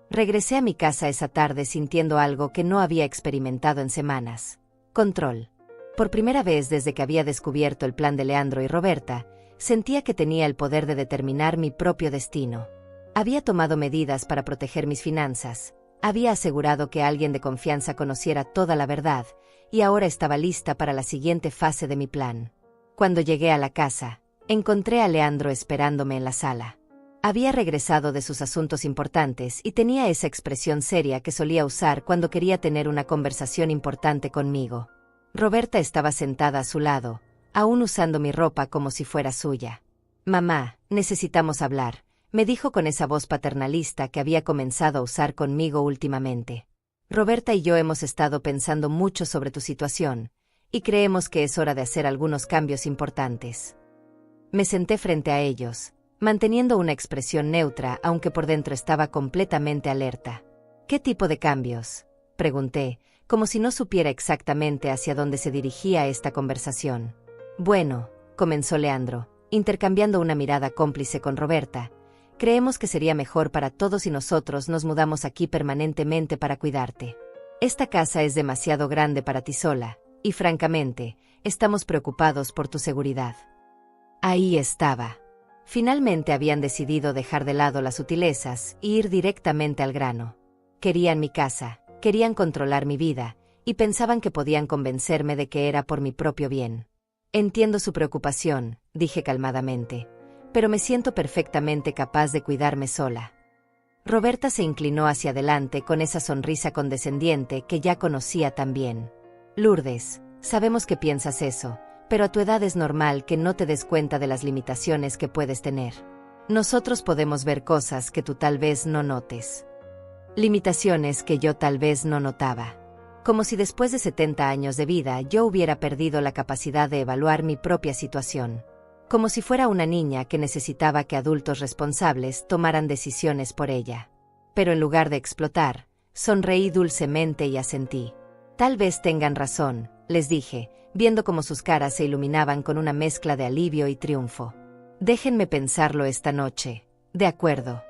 Speaker 1: Regresé a mi casa esa tarde sintiendo algo que no había experimentado en semanas: control. Por primera vez desde que había descubierto el plan de Leandro y Roberta, sentía que tenía el poder de determinar mi propio destino. Había tomado medidas para proteger mis finanzas, había asegurado que alguien de confianza conociera toda la verdad, y ahora estaba lista para la siguiente fase de mi plan. Cuando llegué a la casa, encontré a Leandro esperándome en la sala. Había regresado de sus asuntos importantes y tenía esa expresión seria que solía usar cuando quería tener una conversación importante conmigo. Roberta estaba sentada a su lado, aún usando mi ropa como si fuera suya. «Mamá, necesitamos hablar», me dijo con esa voz paternalista que había comenzado a usar conmigo últimamente. «Roberta y yo hemos estado pensando mucho sobre tu situación, y creemos que es hora de hacer algunos cambios importantes». Me senté frente a ellos, manteniendo una expresión neutra aunque por dentro estaba completamente alerta. «¿Qué tipo de cambios?», pregunté, como si no supiera exactamente hacia dónde se dirigía esta conversación. Bueno, comenzó Leandro, intercambiando una mirada cómplice con Roberta. Creemos que sería mejor para todos si nosotros nos mudamos aquí permanentemente para cuidarte. Esta casa es demasiado grande para ti sola, y francamente, estamos preocupados por tu seguridad. Ahí estaba. Finalmente habían decidido dejar de lado las sutilezas y ir directamente al grano. Querían mi casa, querían controlar mi vida, y pensaban que podían convencerme de que era por mi propio bien. Entiendo su preocupación, dije calmadamente, pero me siento perfectamente capaz de cuidarme sola. Roberta se inclinó hacia adelante con esa sonrisa condescendiente que ya conocía tan bien. Lourdes, sabemos que piensas eso, pero a tu edad es normal que no te des cuenta de las limitaciones que puedes tener. Nosotros podemos ver cosas que tú tal vez no notes. Limitaciones que yo tal vez no notaba. Como si después de 70 años de vida yo hubiera perdido la capacidad de evaluar mi propia situación. Como si fuera una niña que necesitaba que adultos responsables tomaran decisiones por ella. Pero en lugar de explotar, sonreí dulcemente y asentí. Tal vez tengan razón, les dije, viendo cómo sus caras se iluminaban con una mezcla de alivio y triunfo. Déjenme pensarlo esta noche. De acuerdo.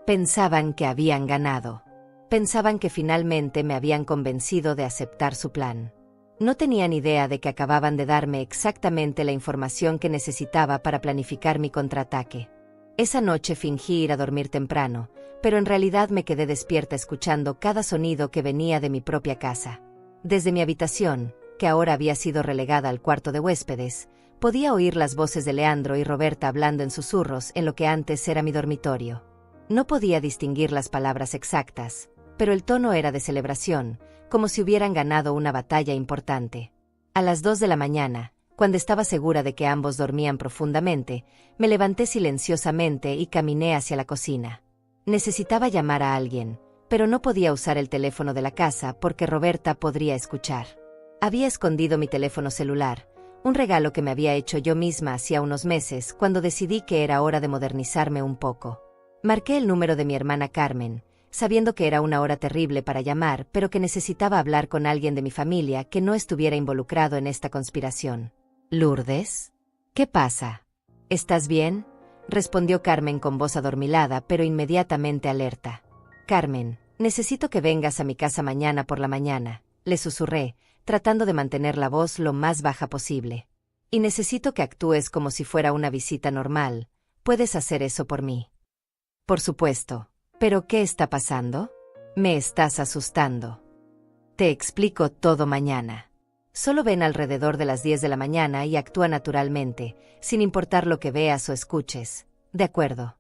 Speaker 1: Pensaban que habían ganado. Pensaban que finalmente me habían convencido de aceptar su plan. No tenían idea de que acababan de darme exactamente la información que necesitaba para planificar mi contraataque. Esa noche fingí ir a dormir temprano, pero en realidad me quedé despierta escuchando cada sonido que venía de mi propia casa. Desde mi habitación, que ahora había sido relegada al cuarto de huéspedes, podía oír las voces de Leandro y Roberta hablando en susurros en lo que antes era mi dormitorio. No podía distinguir las palabras exactas, pero el tono era de celebración, como si hubieran ganado una batalla importante. A las 2 de la mañana, cuando estaba segura de que ambos dormían profundamente, me levanté silenciosamente y caminé hacia la cocina. Necesitaba llamar a alguien, pero no podía usar el teléfono de la casa porque Roberta podría escuchar. Había escondido mi teléfono celular, un regalo que me había hecho yo misma hacía unos meses cuando decidí que era hora de modernizarme un poco. Marqué el número de mi hermana Carmen, sabiendo que era una hora terrible para llamar, pero que necesitaba hablar con alguien de mi familia que no estuviera involucrado en esta conspiración. «¿Lourdes? ¿Qué pasa? ¿Estás bien?», respondió Carmen con voz adormilada pero inmediatamente alerta. «Carmen, necesito que vengas a mi casa mañana por la mañana», le susurré, tratando de mantener la voz lo más baja posible. «Y necesito que actúes como si fuera una visita normal. ¿Puedes hacer eso por mí?». «Por supuesto. ¿Pero qué está pasando? Me estás asustando. Te explico todo mañana. Solo ven alrededor de las 10 de la mañana y actúa naturalmente, sin importar lo que veas o escuches. ¿De acuerdo?».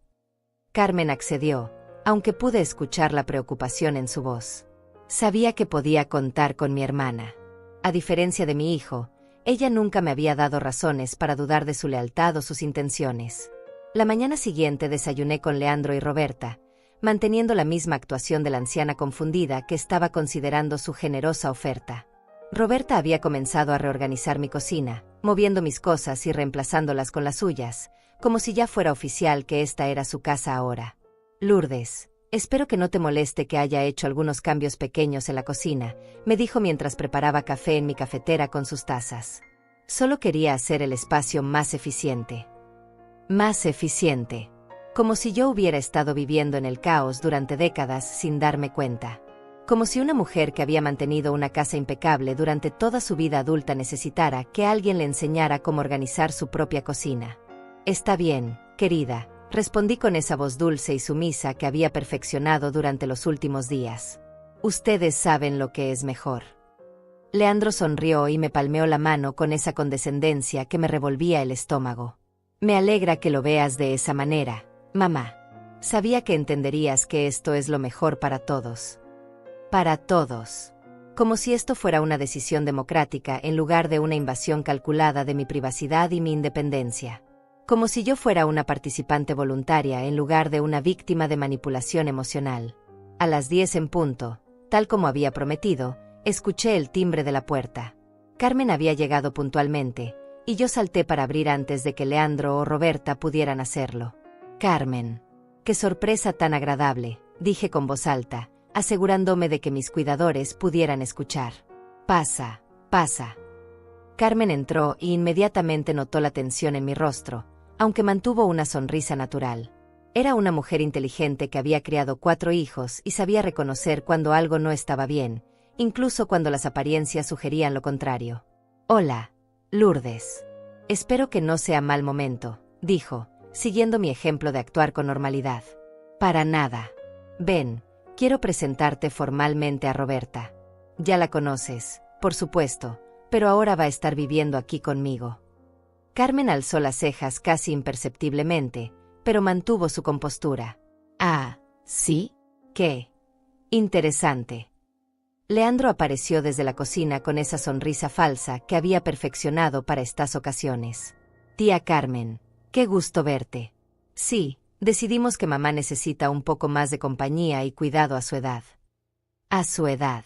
Speaker 1: Carmen accedió, aunque pude escuchar la preocupación en su voz. Sabía que podía contar con mi hermana. A diferencia de mi hijo, ella nunca me había dado razones para dudar de su lealtad o sus intenciones. La mañana siguiente desayuné con Leandro y Roberta, manteniendo la misma actuación de la anciana confundida que estaba considerando su generosa oferta. Roberta había comenzado a reorganizar mi cocina, moviendo mis cosas y reemplazándolas con las suyas, como si ya fuera oficial que esta era su casa ahora. «Lourdes, espero que no te moleste que haya hecho algunos cambios pequeños en la cocina», me dijo mientras preparaba café en mi cafetera con sus tazas. «Solo quería hacer el espacio más eficiente». «Más eficiente». Como si yo hubiera estado viviendo en el caos durante décadas sin darme cuenta. Como si una mujer que había mantenido una casa impecable durante toda su vida adulta necesitara que alguien le enseñara cómo organizar su propia cocina. «Está bien, querida», respondí con esa voz dulce y sumisa que había perfeccionado durante los últimos días. «Ustedes saben lo que es mejor». Leandro sonrió y me palmeó la mano con esa condescendencia que me revolvía el estómago. «Me alegra que lo veas de esa manera, mamá. Sabía que entenderías que esto es lo mejor para todos». Para todos. Como si esto fuera una decisión democrática en lugar de una invasión calculada de mi privacidad y mi independencia. Como si yo fuera una participante voluntaria en lugar de una víctima de manipulación emocional. A las 10 en punto, tal como había prometido, escuché el timbre de la puerta. Carmen había llegado puntualmente, y yo salté para abrir antes de que Leandro o Roberta pudieran hacerlo. «Carmen. Qué sorpresa tan agradable», dije con voz alta, asegurándome de que mis cuidadores pudieran escuchar. Pasa, pasa. Carmen entró y inmediatamente notó la tensión en mi rostro, aunque mantuvo una sonrisa natural. Era una mujer inteligente que había criado 4 hijos y sabía reconocer cuando algo no estaba bien, incluso cuando las apariencias sugerían lo contrario. Hola, Lourdes. Espero que no sea mal momento, dijo, siguiendo mi ejemplo de actuar con normalidad. Para nada. Ven, quiero presentarte formalmente a Roberta. Ya la conoces, por supuesto, pero ahora va a estar viviendo aquí conmigo. Carmen alzó las cejas casi imperceptiblemente, pero mantuvo su compostura. Ah, ¿sí? ¿Qué? Interesante. Leandro apareció desde la cocina con esa sonrisa falsa que había perfeccionado para estas ocasiones. Tía Carmen, qué gusto verte. Sí, decidimos que mamá necesita un poco más de compañía y cuidado a su edad. A su edad.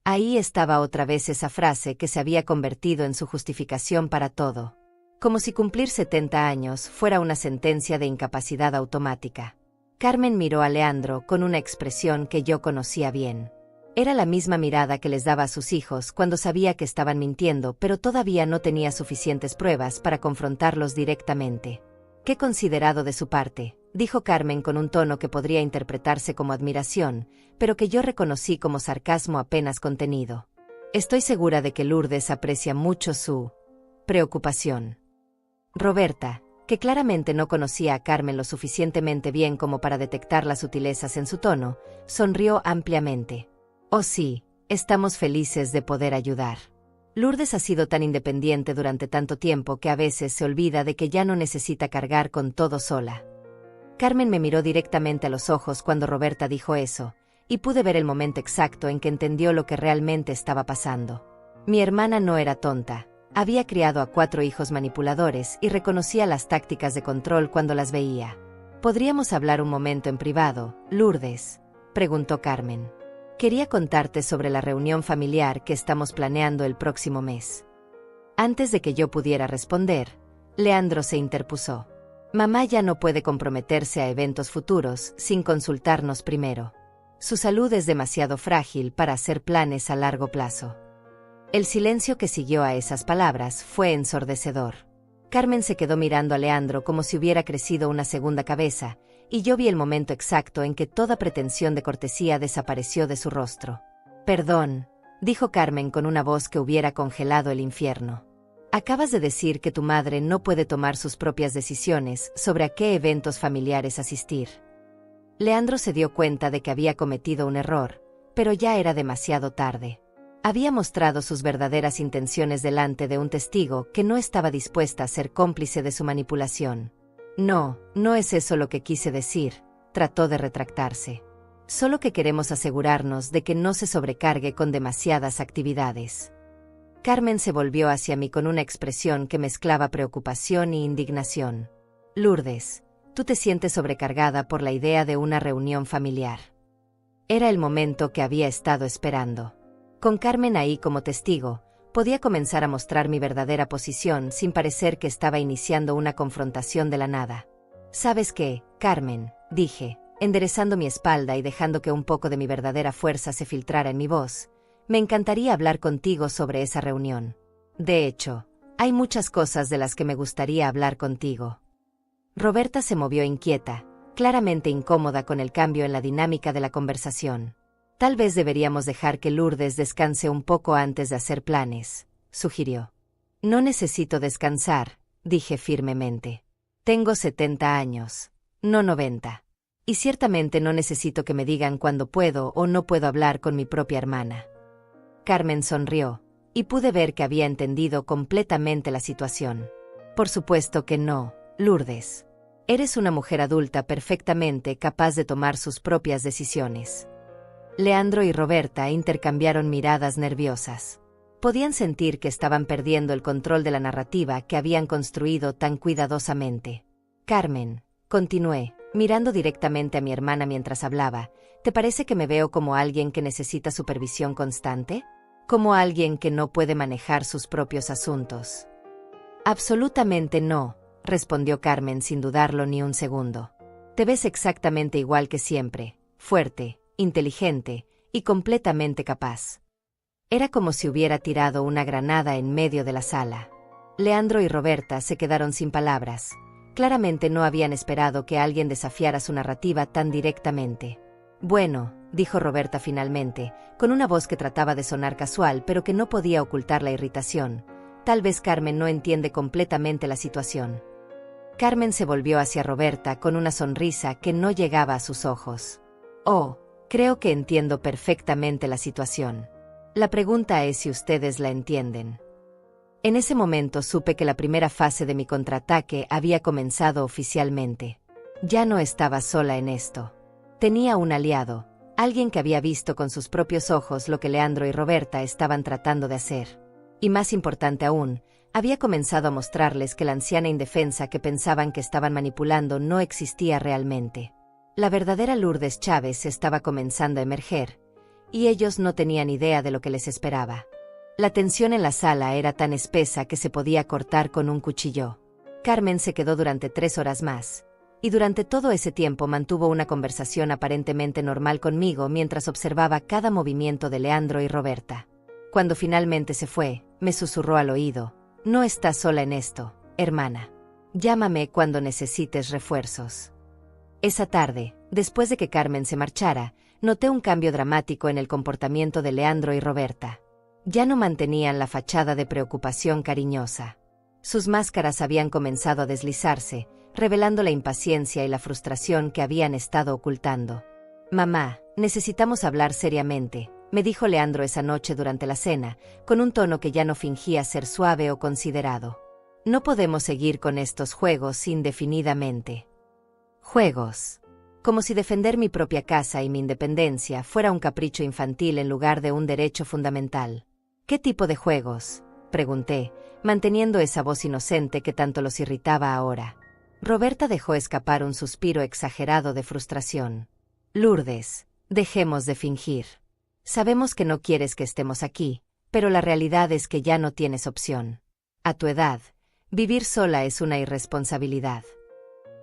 Speaker 1: Ahí estaba otra vez esa frase que se había convertido en su justificación para todo. Como si cumplir 70 años fuera una sentencia de incapacidad automática. Carmen miró a Leandro con una expresión que yo conocía bien. Era la misma mirada que les daba a sus hijos cuando sabía que estaban mintiendo, pero todavía no tenía suficientes pruebas para confrontarlos directamente. «Qué considerado de su parte», dijo Carmen con un tono que podría interpretarse como admiración, pero que yo reconocí como sarcasmo apenas contenido. Estoy segura de que Lourdes aprecia mucho su preocupación. Roberta, que claramente no conocía a Carmen lo suficientemente bien como para detectar las sutilezas en su tono, sonrió ampliamente. Oh sí, estamos felices de poder ayudar. Lourdes ha sido tan independiente durante tanto tiempo que a veces se olvida de que ya no necesita cargar con todo sola. Carmen me miró directamente a los ojos cuando Roberta dijo eso, y pude ver el momento exacto en que entendió lo que realmente estaba pasando. Mi hermana no era tonta, había criado a 4 hijos manipuladores y reconocía las tácticas de control cuando las veía. ¿Podríamos hablar un momento en privado, Lourdes?, preguntó Carmen. Quería contarte sobre la reunión familiar que estamos planeando el próximo mes. Antes de que yo pudiera responder, Leandro se interpuso. Mamá ya no puede comprometerse a eventos futuros sin consultarnos primero. Su salud es demasiado frágil para hacer planes a largo plazo. El silencio que siguió a esas palabras fue ensordecedor. Carmen se quedó mirando a Leandro como si hubiera crecido una segunda cabeza, y yo vi el momento exacto en que toda pretensión de cortesía desapareció de su rostro. Perdón, dijo Carmen con una voz que hubiera congelado el infierno. Acabas de decir que tu madre no puede tomar sus propias decisiones sobre a qué eventos familiares asistir. Leandro se dio cuenta de que había cometido un error, pero ya era demasiado tarde. Había mostrado sus verdaderas intenciones delante de un testigo que no estaba dispuesta a ser cómplice de su manipulación. No, no es eso lo que quise decir, trató de retractarse. Solo que queremos asegurarnos de que no se sobrecargue con demasiadas actividades. Carmen se volvió hacia mí con una expresión que mezclaba preocupación e indignación. Lourdes, tú te sientes sobrecargada por la idea de una reunión familiar. Era el momento que había estado esperando. Con Carmen ahí como testigo, podía comenzar a mostrar mi verdadera posición sin parecer que estaba iniciando una confrontación de la nada. ¿Sabes qué, Carmen?, dije, enderezando mi espalda y dejando que un poco de mi verdadera fuerza se filtrara en mi voz. Me encantaría hablar contigo sobre esa reunión. De hecho, hay muchas cosas de las que me gustaría hablar contigo. Roberta se movió inquieta, claramente incómoda con el cambio en la dinámica de la conversación. Tal vez deberíamos dejar que Lourdes descanse un poco antes de hacer planes, sugirió. No necesito descansar, dije firmemente. Tengo 70 años, no 90. Y ciertamente no necesito que me digan cuándo puedo o no puedo hablar con mi propia hermana. Carmen sonrió, y pude ver que había entendido completamente la situación. Por supuesto que no, Lourdes. Eres una mujer adulta perfectamente capaz de tomar sus propias decisiones. Leandro y Roberta intercambiaron miradas nerviosas. Podían sentir que estaban perdiendo el control de la narrativa que habían construido tan cuidadosamente. Carmen, continué, mirando directamente a mi hermana mientras hablaba, ¿te parece que me veo como alguien que necesita supervisión constante? ¿Como alguien que no puede manejar sus propios asuntos? Absolutamente no, respondió Carmen sin dudarlo ni un segundo. Te ves exactamente igual que siempre, fuerte, inteligente y completamente capaz. Era como si hubiera tirado una granada en medio de la sala. Leandro y Roberta se quedaron sin palabras. Claramente no habían esperado que alguien desafiara su narrativa tan directamente. Bueno, dijo Roberta finalmente, con una voz que trataba de sonar casual pero que no podía ocultar la irritación. Tal vez Carmen no entiende completamente la situación. Carmen se volvió hacia Roberta con una sonrisa que no llegaba a sus ojos. Oh, creo que entiendo perfectamente la situación. La pregunta es si ustedes la entienden. En ese momento supe que la primera fase de mi contraataque había comenzado oficialmente. Ya no estaba sola en esto. Tenía un aliado, alguien que había visto con sus propios ojos lo que Leandro y Roberta estaban tratando de hacer. Y más importante aún, había comenzado a mostrarles que la anciana indefensa que pensaban que estaban manipulando no existía realmente. La verdadera Lourdes Chávez estaba comenzando a emerger, y ellos no tenían idea de lo que les esperaba. La tensión en la sala era tan espesa que se podía cortar con un cuchillo. Carmen se quedó durante 3 horas más, y durante todo ese tiempo mantuvo una conversación aparentemente normal conmigo mientras observaba cada movimiento de Leandro y Roberta. Cuando finalmente se fue, me susurró al oído: «No estás sola en esto, hermana. Llámame cuando necesites refuerzos». Esa tarde, después de que Carmen se marchara, noté un cambio dramático en el comportamiento de Leandro y Roberta. Ya no mantenían la fachada de preocupación cariñosa. Sus máscaras habían comenzado a deslizarse, revelando la impaciencia y la frustración que habían estado ocultando. «Mamá, necesitamos hablar seriamente», me dijo Leandro esa noche durante la cena, con un tono que ya no fingía ser suave o considerado. «No podemos seguir con estos juegos indefinidamente». Juegos. Como si defender mi propia casa y mi independencia fuera un capricho infantil en lugar de un derecho fundamental. «¿Qué tipo de juegos?», pregunté, manteniendo esa voz inocente que tanto los irritaba ahora. Roberta dejó escapar un suspiro exagerado de frustración. «Lourdes, dejemos de fingir. Sabemos que no quieres que estemos aquí, pero la realidad es que ya no tienes opción. A tu edad, vivir sola es una irresponsabilidad».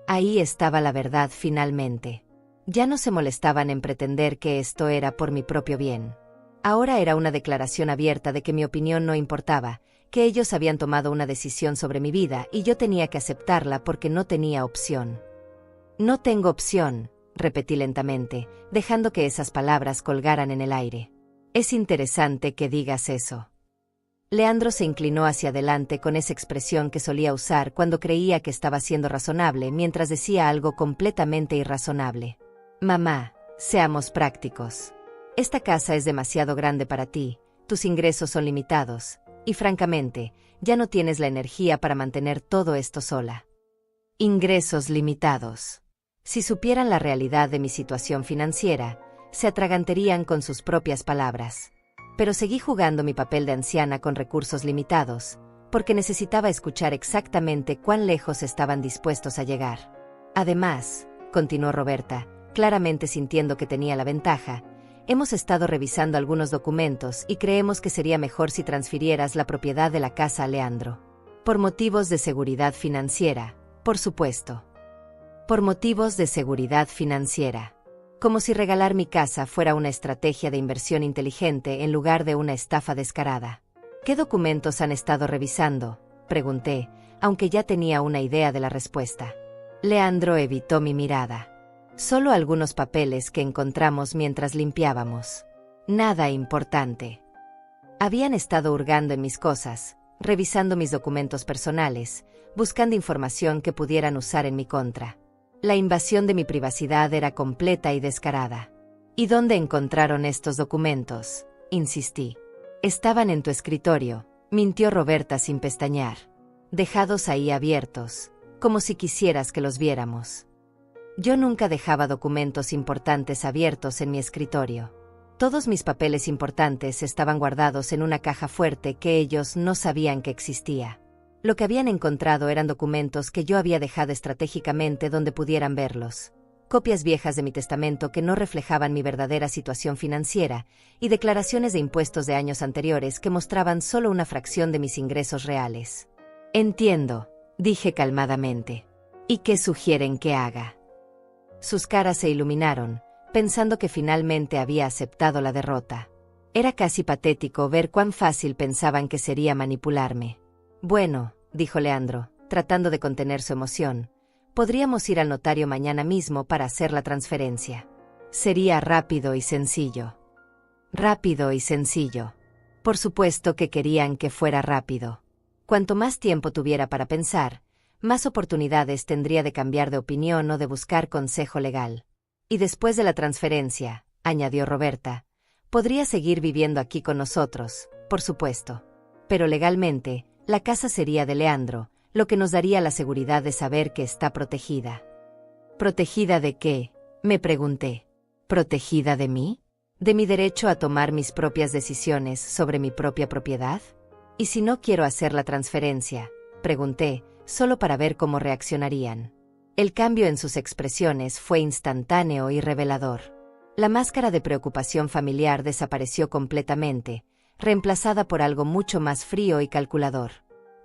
Speaker 1: Ahí estaba la verdad finalmente. Ya no se molestaban en pretender que esto era por mi propio bien. Ahora era una declaración abierta de que mi opinión no importaba, que ellos habían tomado una decisión sobre mi vida y yo tenía que aceptarla porque no tenía opción. «No tengo opción», repetí lentamente, dejando que esas palabras colgaran en el aire. «Es interesante que digas eso». Leandro se inclinó hacia adelante con esa expresión que solía usar cuando creía que estaba siendo razonable mientras decía algo completamente irrazonable. «Mamá, seamos prácticos. Esta casa es demasiado grande para ti, tus ingresos son limitados, y francamente, ya no tienes la energía para mantener todo esto sola». Ingresos limitados. Si supieran la realidad de mi situación financiera, se atragantarían con sus propias palabras. Pero seguí jugando mi papel de anciana con recursos limitados, porque necesitaba escuchar exactamente cuán lejos estaban dispuestos a llegar. «Además», continuó Roberta, claramente sintiendo que tenía la ventaja, «hemos estado revisando algunos documentos y creemos que sería mejor si transfirieras la propiedad de la casa a Leandro. Por motivos de seguridad financiera, por supuesto». Por motivos de seguridad financiera. Como si regalar mi casa fuera una estrategia de inversión inteligente en lugar de una estafa descarada. «¿Qué documentos han estado revisando?», pregunté, aunque ya tenía una idea de la respuesta. Leandro evitó mi mirada. «Solo algunos papeles que encontramos mientras limpiábamos. Nada importante». Habían estado hurgando en mis cosas, revisando mis documentos personales, buscando información que pudieran usar en mi contra. La invasión de mi privacidad era completa y descarada. «¿Y dónde encontraron estos documentos?», insistí. «Estaban en tu escritorio», mintió Roberta sin pestañear. «Dejados ahí abiertos, como si quisieras que los viéramos». Yo nunca dejaba documentos importantes abiertos en mi escritorio. Todos mis papeles importantes estaban guardados en una caja fuerte que ellos no sabían que existía. Lo que habían encontrado eran documentos que yo había dejado estratégicamente donde pudieran verlos. Copias viejas de mi testamento que no reflejaban mi verdadera situación financiera, y declaraciones de impuestos de años anteriores que mostraban solo una fracción de mis ingresos reales. «Entiendo», dije calmadamente. «¿Y qué sugieren que haga?». Sus caras se iluminaron, pensando que finalmente había aceptado la derrota. Era casi patético ver cuán fácil pensaban que sería manipularme. Bueno, dijo Leandro, tratando de contener su emoción, podríamos ir al notario mañana mismo para hacer la transferencia. Sería rápido y sencillo. Rápido y sencillo. Por supuesto que querían que fuera rápido. Cuanto más tiempo tuviera para pensar, más oportunidades tendría de cambiar de opinión o de buscar consejo legal. Y después de la transferencia, añadió Roberta, podría seguir viviendo aquí con nosotros, por supuesto. Pero legalmente, la casa sería de Leandro, lo que nos daría la seguridad de saber que está protegida. ¿Protegida de qué?, me pregunté. ¿Protegida de mí? ¿De mi derecho a tomar mis propias decisiones sobre mi propia propiedad? ¿Y si no quiero hacer la transferencia?, pregunté, solo para ver cómo reaccionarían. El cambio en sus expresiones fue instantáneo y revelador. La máscara de preocupación familiar desapareció completamente, reemplazada por algo mucho más frío y calculador.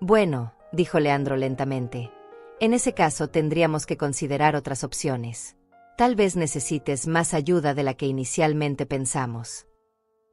Speaker 1: Bueno, dijo Leandro lentamente, en ese caso tendríamos que considerar otras opciones. Tal vez necesites más ayuda de la que inicialmente pensamos.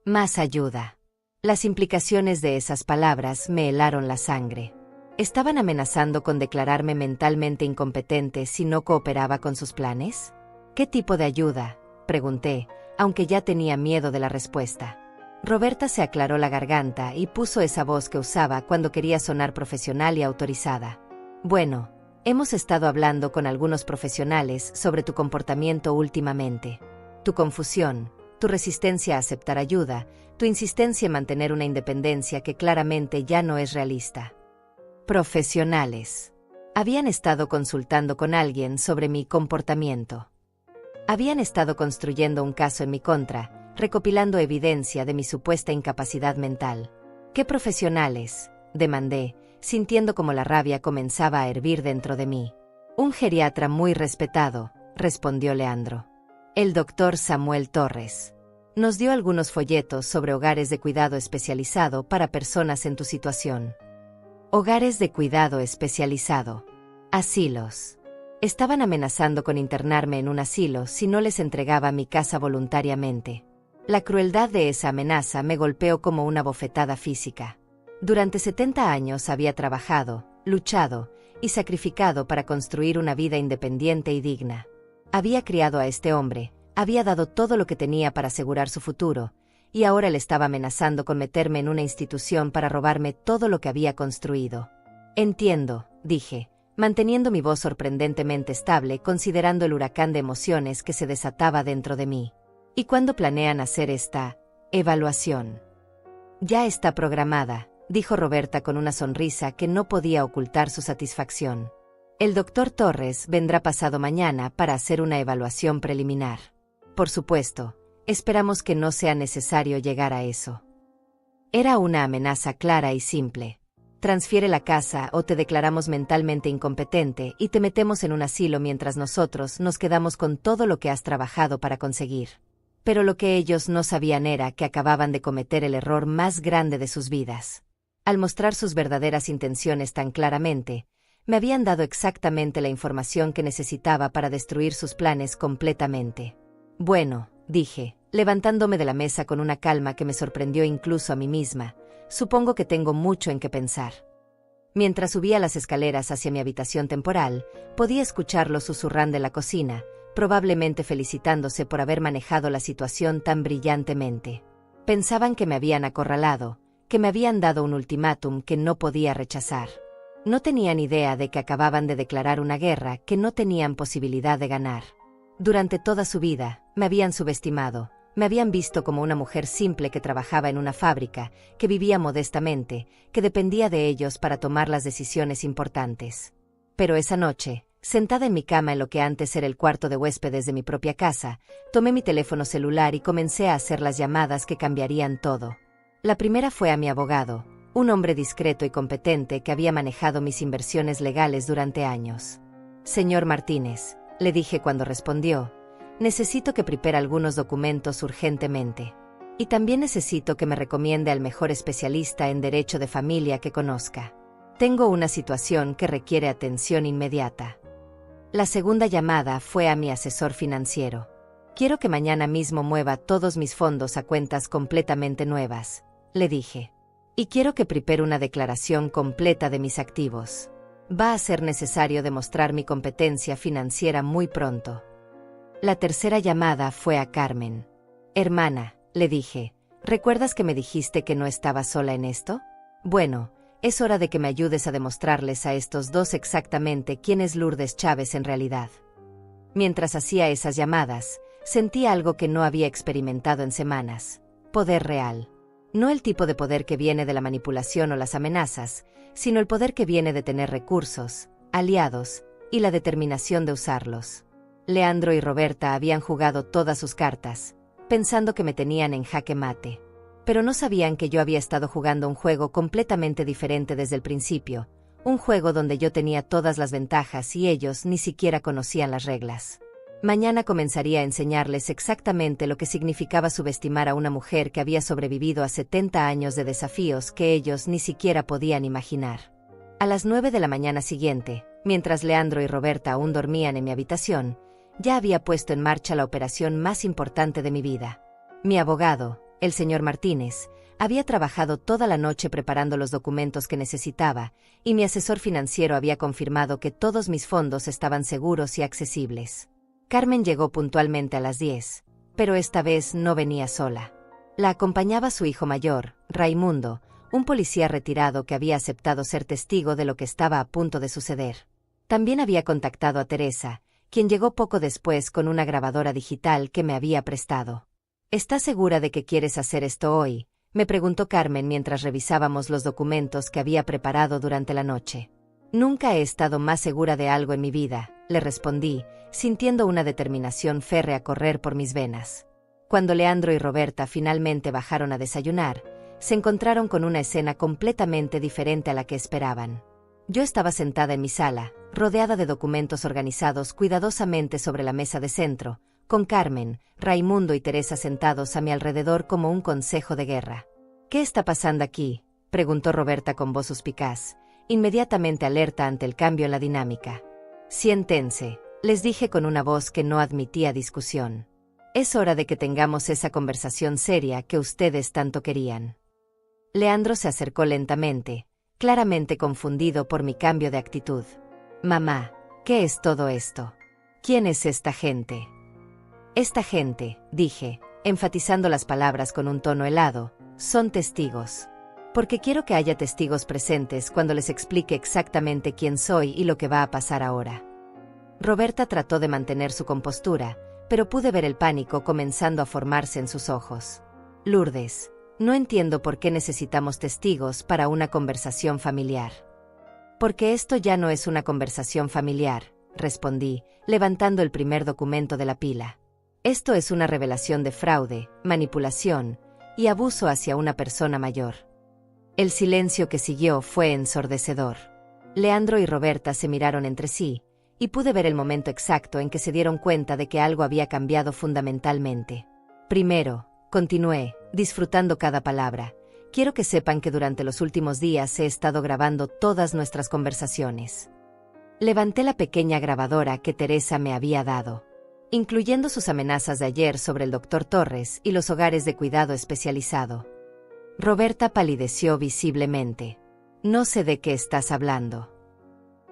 Speaker 1: Más ayuda. Las implicaciones de esas palabras me helaron la sangre. ¿Estaban amenazando con declararme mentalmente incompetente si no cooperaba con sus planes? ¿Qué tipo de ayuda?, pregunté, aunque ya tenía miedo de la respuesta. Roberta se aclaró la garganta y puso esa voz que usaba cuando quería sonar profesional y autorizada. Bueno, hemos estado hablando con algunos profesionales sobre tu comportamiento últimamente. Tu confusión, tu resistencia a aceptar ayuda, tu insistencia en mantener una independencia que claramente ya no es realista. Profesionales. Habían estado consultando con alguien sobre mi comportamiento. Habían estado construyendo un caso en mi contra, recopilando evidencia de mi supuesta incapacidad mental. ¿Qué profesionales?, demandé, sintiendo como la rabia comenzaba a hervir dentro de mí. Un geriatra muy respetado, respondió Leandro. El doctor Samuel Torres. Nos dio algunos folletos sobre hogares de cuidado especializado para personas en tu situación. Hogares de cuidado especializado. Asilos. Estaban amenazando con internarme en un asilo si no les entregaba mi casa voluntariamente. La crueldad de esa amenaza me golpeó como una bofetada física. Durante 70 años había trabajado, luchado y sacrificado para construir una vida independiente y digna. Había criado a este hombre, había dado todo lo que tenía para asegurar su futuro, y ahora le estaba amenazando con meterme en una institución para robarme todo lo que había construido. Entiendo, dije, manteniendo mi voz sorprendentemente estable considerando el huracán de emociones que se desataba dentro de mí. ¿Y cuándo planean hacer esta evaluación? Ya está programada, dijo Roberta con una sonrisa que no podía ocultar su satisfacción. El doctor Torres vendrá pasado mañana para hacer una evaluación preliminar. Por supuesto, esperamos que no sea necesario llegar a eso. Era una amenaza clara y simple. Transfiere la casa o te declaramos mentalmente incompetente y te metemos en un asilo mientras nosotros nos quedamos con todo lo que has trabajado para conseguir. Pero lo que ellos no sabían era que acababan de cometer el error más grande de sus vidas. Al mostrar sus verdaderas intenciones tan claramente, me habían dado exactamente la información que necesitaba para destruir sus planes completamente. Bueno, dije, levantándome de la mesa con una calma que me sorprendió incluso a mí misma, supongo que tengo mucho en qué pensar. Mientras subía las escaleras hacia mi habitación temporal, podía escucharlos susurrando en la cocina, probablemente felicitándose por haber manejado la situación tan brillantemente. Pensaban que me habían acorralado, que me habían dado un ultimátum que no podía rechazar. No tenían idea de que acababan de declarar una guerra que no tenían posibilidad de ganar. Durante toda su vida, me habían subestimado, me habían visto como una mujer simple que trabajaba en una fábrica, que vivía modestamente, que dependía de ellos para tomar las decisiones importantes. Pero esa noche, sentada en mi cama en lo que antes era el cuarto de huéspedes de mi propia casa, tomé mi teléfono celular y comencé a hacer las llamadas que cambiarían todo. La primera fue a mi abogado, un hombre discreto y competente que había manejado mis inversiones legales durante años. Señor Martínez, le dije cuando respondió, necesito que prepare algunos documentos urgentemente. Y también necesito que me recomiende al mejor especialista en derecho de familia que conozca. Tengo una situación que requiere atención inmediata. La segunda llamada fue a mi asesor financiero. Quiero que mañana mismo mueva todos mis fondos a cuentas completamente nuevas, le dije. Y quiero que prepare una declaración completa de mis activos. Va a ser necesario demostrar mi competencia financiera muy pronto. La tercera llamada fue a Carmen. Hermana, le dije, ¿recuerdas que me dijiste que no estaba sola en esto? Bueno, es hora de que me ayudes a demostrarles a estos dos exactamente quién es Lourdes Chávez en realidad. Mientras hacía esas llamadas, sentí algo que no había experimentado en semanas: poder real. No el tipo de poder que viene de la manipulación o las amenazas, sino el poder que viene de tener recursos, aliados, y la determinación de usarlos. Leandro y Roberta habían jugado todas sus cartas, pensando que me tenían en jaque mate. Pero no sabían que yo había estado jugando un juego completamente diferente desde el principio, un juego donde yo tenía todas las ventajas y ellos ni siquiera conocían las reglas. Mañana comenzaría a enseñarles exactamente lo que significaba subestimar a una mujer que había sobrevivido a 70 años de desafíos que ellos ni siquiera podían imaginar. A las 9 de la mañana siguiente, mientras Leandro y Roberta aún dormían en mi habitación, ya había puesto en marcha la operación más importante de mi vida. Mi abogado, el señor Martínez, había trabajado toda la noche preparando los documentos que necesitaba, y mi asesor financiero había confirmado que todos mis fondos estaban seguros y accesibles. Carmen llegó puntualmente a las 10, pero esta vez no venía sola. La acompañaba su hijo mayor, Raimundo, un policía retirado que había aceptado ser testigo de lo que estaba a punto de suceder. También había contactado a Teresa, quien llegó poco después con una grabadora digital que me había prestado. ¿Estás segura de que quieres hacer esto hoy?, me preguntó Carmen mientras revisábamos los documentos que había preparado durante la noche. Nunca he estado más segura de algo en mi vida, le respondí, sintiendo una determinación férrea correr por mis venas. Cuando Leandro y Roberta finalmente bajaron a desayunar, se encontraron con una escena completamente diferente a la que esperaban. Yo estaba sentada en mi sala, rodeada de documentos organizados cuidadosamente sobre la mesa de centro, con Carmen, Raimundo y Teresa sentados a mi alrededor como un consejo de guerra. ¿Qué está pasando aquí?, preguntó Roberta con voz suspicaz, inmediatamente alerta ante el cambio en la dinámica. Siéntense, les dije con una voz que no admitía discusión. Es hora de que tengamos esa conversación seria que ustedes tanto querían. Leandro se acercó lentamente, claramente confundido por mi cambio de actitud. Mamá, ¿qué es todo esto? ¿Quién es esta gente? Esta gente, dije, enfatizando las palabras con un tono helado, son testigos. Porque quiero que haya testigos presentes cuando les explique exactamente quién soy y lo que va a pasar ahora. Roberta trató de mantener su compostura, pero pude ver el pánico comenzando a formarse en sus ojos. Lourdes, no entiendo por qué necesitamos testigos para una conversación familiar. Porque esto ya no es una conversación familiar, respondí, levantando el primer documento de la pila. Esto es una revelación de fraude, manipulación y abuso hacia una persona mayor. El silencio que siguió fue ensordecedor. Leandro y Roberta se miraron entre sí, y pude ver el momento exacto en que se dieron cuenta de que algo había cambiado fundamentalmente. Primero, continué, disfrutando cada palabra, quiero que sepan que durante los últimos días he estado grabando todas nuestras conversaciones. Levanté la pequeña grabadora que Teresa me había dado, incluyendo sus amenazas de ayer sobre el Dr. Torres y los hogares de cuidado especializado. Roberta palideció visiblemente. No sé de qué estás hablando.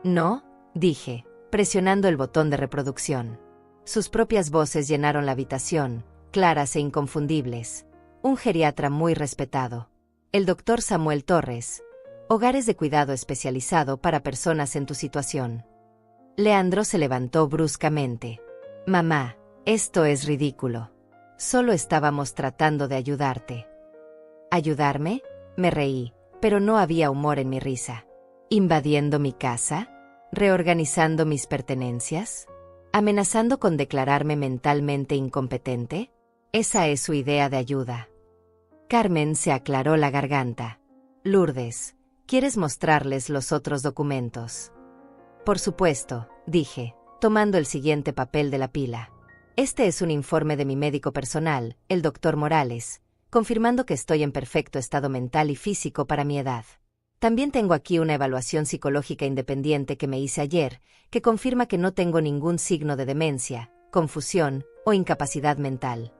Speaker 1: ¿No?, dije, presionando el botón de reproducción. Sus propias voces llenaron la habitación, claras e inconfundibles. Un geriatra muy respetado. El Dr. Samuel Torres. Hogares de cuidado especializado para personas en tu situación. Leandro se levantó bruscamente. Mamá, esto es ridículo. Solo estábamos tratando de ayudarte. ¿Ayudarme? Me reí, pero no había humor en mi risa. ¿Invadiendo mi casa? ¿Reorganizando mis pertenencias? ¿Amenazando con declararme mentalmente incompetente? Esa es su idea de ayuda. Carmen se aclaró la garganta. Lourdes, ¿quieres mostrarles los otros documentos? Por supuesto, dije, tomando el siguiente papel de la pila. Este es un informe de mi médico personal, el Dr. Morales, confirmando que estoy en perfecto estado mental y físico para mi edad. También tengo aquí una evaluación psicológica independiente que me hice ayer, que confirma que no tengo ningún signo de demencia, confusión ¿O incapacidad mental?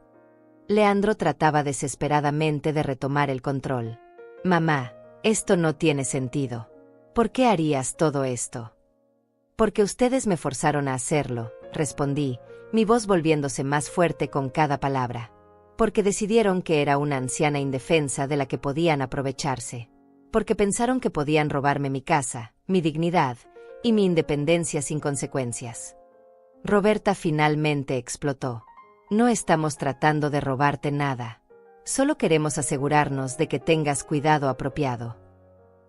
Speaker 1: Leandro trataba desesperadamente de retomar el control. Mamá, esto no tiene sentido. ¿Por qué harías todo esto? Porque ustedes me forzaron a hacerlo, respondí, mi voz volviéndose más fuerte con cada palabra. Porque decidieron que era una anciana indefensa de la que podían aprovecharse. Porque pensaron que podían robarme mi casa, mi dignidad y mi independencia sin consecuencias. Roberta finalmente explotó. No estamos tratando de robarte nada. Solo queremos asegurarnos de que tengas cuidado apropiado.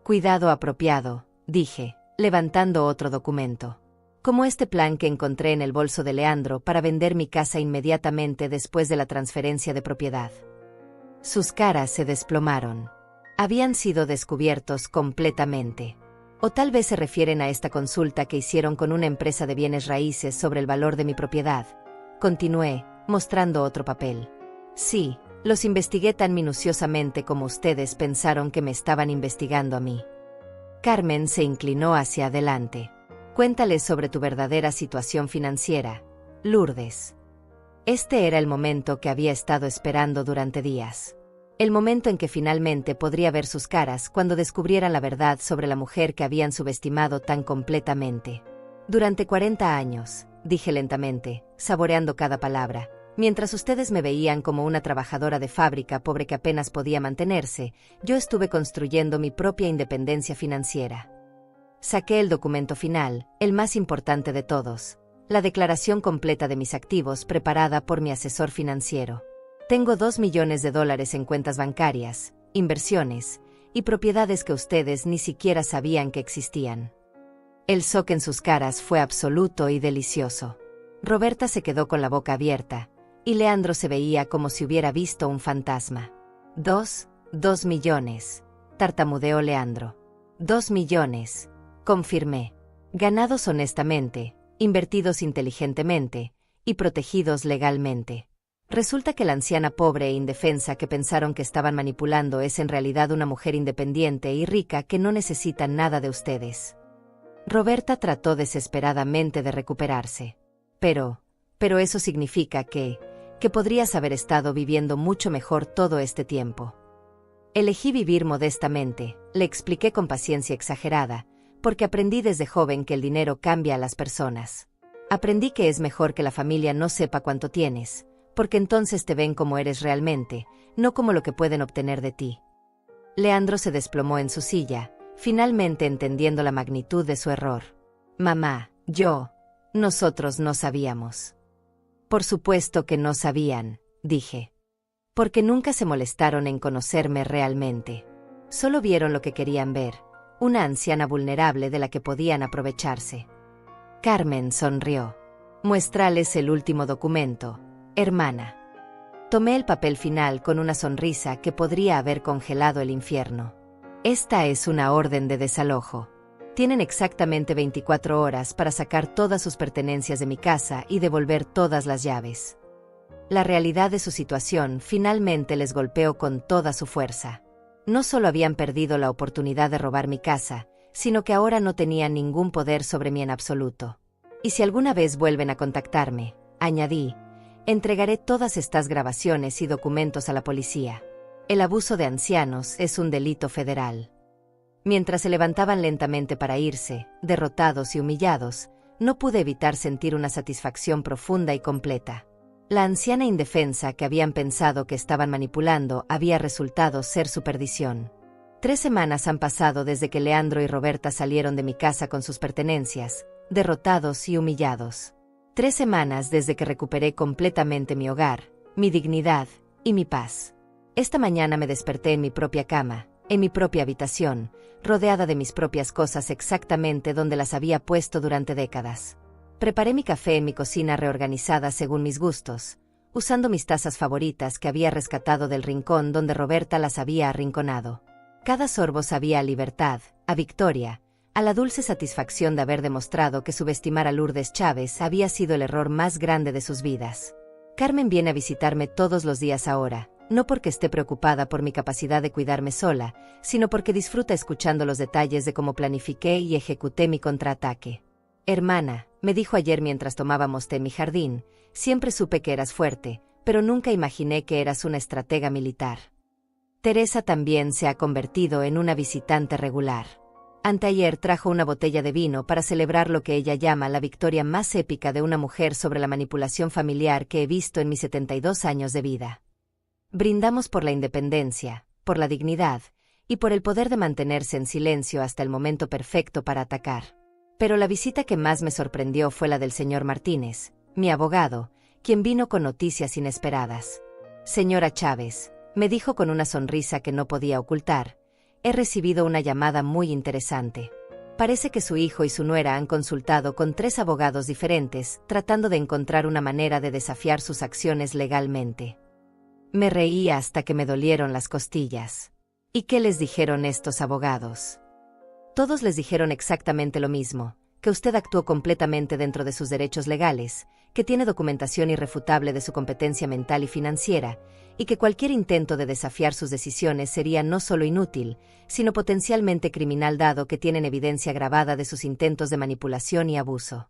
Speaker 1: Cuidado apropiado, dije, levantando otro documento. Como este plan que encontré en el bolso de Leandro para vender mi casa inmediatamente después de la transferencia de propiedad. Sus caras se desplomaron. Habían sido descubiertos completamente. O tal vez se refieren a esta consulta que hicieron con una empresa de bienes raíces sobre el valor de mi propiedad. Continué, mostrando otro papel. Sí, los investigué tan minuciosamente como ustedes pensaron que me estaban investigando a mí. Carmen se inclinó hacia adelante. Cuéntales sobre tu verdadera situación financiera, Lourdes. Este era el momento que había estado esperando durante días. El momento en que finalmente podría ver sus caras cuando descubrieran la verdad sobre la mujer que habían subestimado tan completamente. Durante 40 años, dije lentamente, saboreando cada palabra, mientras ustedes me veían como una trabajadora de fábrica pobre que apenas podía mantenerse, yo estuve construyendo mi propia independencia financiera. Saqué el documento final, el más importante de todos, la declaración completa de mis activos preparada por mi asesor financiero. Tengo $2 millones en cuentas bancarias, inversiones y propiedades que ustedes ni siquiera sabían que existían. El shock en sus caras fue absoluto y delicioso. Roberta se quedó con la boca abierta, y Leandro se veía como si hubiera visto un fantasma. «2 millones», tartamudeó Leandro. «2 millones», confirmé. «Ganados honestamente, invertidos inteligentemente y protegidos legalmente». Resulta que la anciana pobre e indefensa que pensaron que estaban manipulando es en realidad una mujer independiente y rica que no necesita nada de ustedes. Roberta trató desesperadamente de recuperarse. Pero eso significa que podrías haber estado viviendo mucho mejor todo este tiempo. Elegí vivir modestamente, le expliqué con paciencia exagerada, porque aprendí desde joven que el dinero cambia a las personas. Aprendí que es mejor que la familia no sepa cuánto tienes, porque entonces te ven como eres realmente, no como lo que pueden obtener de ti. Leandro se desplomó en su silla, finalmente entendiendo la magnitud de su error. Mamá, nosotros no sabíamos. Por supuesto que no sabían, dije. Porque nunca se molestaron en conocerme realmente. Solo vieron lo que querían ver, una anciana vulnerable de la que podían aprovecharse. Carmen sonrió. Muéstrales el último documento, hermana. Tomé el papel final con una sonrisa que podría haber congelado el infierno. Esta es una orden de desalojo. Tienen exactamente 24 horas para sacar todas sus pertenencias de mi casa y devolver todas las llaves. La realidad de su situación finalmente les golpeó con toda su fuerza. No solo habían perdido la oportunidad de robar mi casa, sino que ahora no tenían ningún poder sobre mí en absoluto. Y si alguna vez vuelven a contactarme, añadí, entregaré todas estas grabaciones y documentos a la policía. El abuso de ancianos es un delito federal. Mientras se levantaban lentamente para irse, derrotados y humillados, no pude evitar sentir una satisfacción profunda y completa. La anciana indefensa que habían pensado que estaban manipulando había resultado ser su perdición. 3 semanas han pasado desde que Leandro y Roberta salieron de mi casa con sus pertenencias, derrotados y humillados. 3 semanas desde que recuperé completamente mi hogar, mi dignidad y mi paz. Esta mañana me desperté en mi propia cama, en mi propia habitación, rodeada de mis propias cosas exactamente donde las había puesto durante décadas. Preparé mi café en mi cocina reorganizada según mis gustos, usando mis tazas favoritas que había rescatado del rincón donde Roberta las había arrinconado. Cada sorbo sabía a libertad, a victoria, a la dulce satisfacción de haber demostrado que subestimar a Lourdes Chávez había sido el error más grande de sus vidas. Carmen viene a visitarme todos los días ahora, no porque esté preocupada por mi capacidad de cuidarme sola, sino porque disfruta escuchando los detalles de cómo planifiqué y ejecuté mi contraataque. Hermana, me dijo ayer mientras tomábamos té en mi jardín, siempre supe que eras fuerte, pero nunca imaginé que eras una estratega militar. Teresa también se ha convertido en una visitante regular. Anteayer trajo una botella de vino para celebrar lo que ella llama la victoria más épica de una mujer sobre la manipulación familiar que he visto en mis 72 años de vida. Brindamos por la independencia, por la dignidad, y por el poder de mantenerse en silencio hasta el momento perfecto para atacar. Pero la visita que más me sorprendió fue la del señor Martínez, mi abogado, quien vino con noticias inesperadas. Señora Chávez, me dijo con una sonrisa que no podía ocultar, he recibido una llamada muy interesante. Parece que su hijo y su nuera han consultado con 3 abogados diferentes, tratando de encontrar una manera de desafiar sus acciones legalmente. Me reí hasta que me dolieron las costillas. ¿Y qué les dijeron estos abogados? Todos les dijeron exactamente lo mismo, que usted actuó completamente dentro de sus derechos legales, que tiene documentación irrefutable de su competencia mental y financiera, y que cualquier intento de desafiar sus decisiones sería no solo inútil, sino potencialmente criminal dado que tienen evidencia grabada de sus intentos de manipulación y abuso.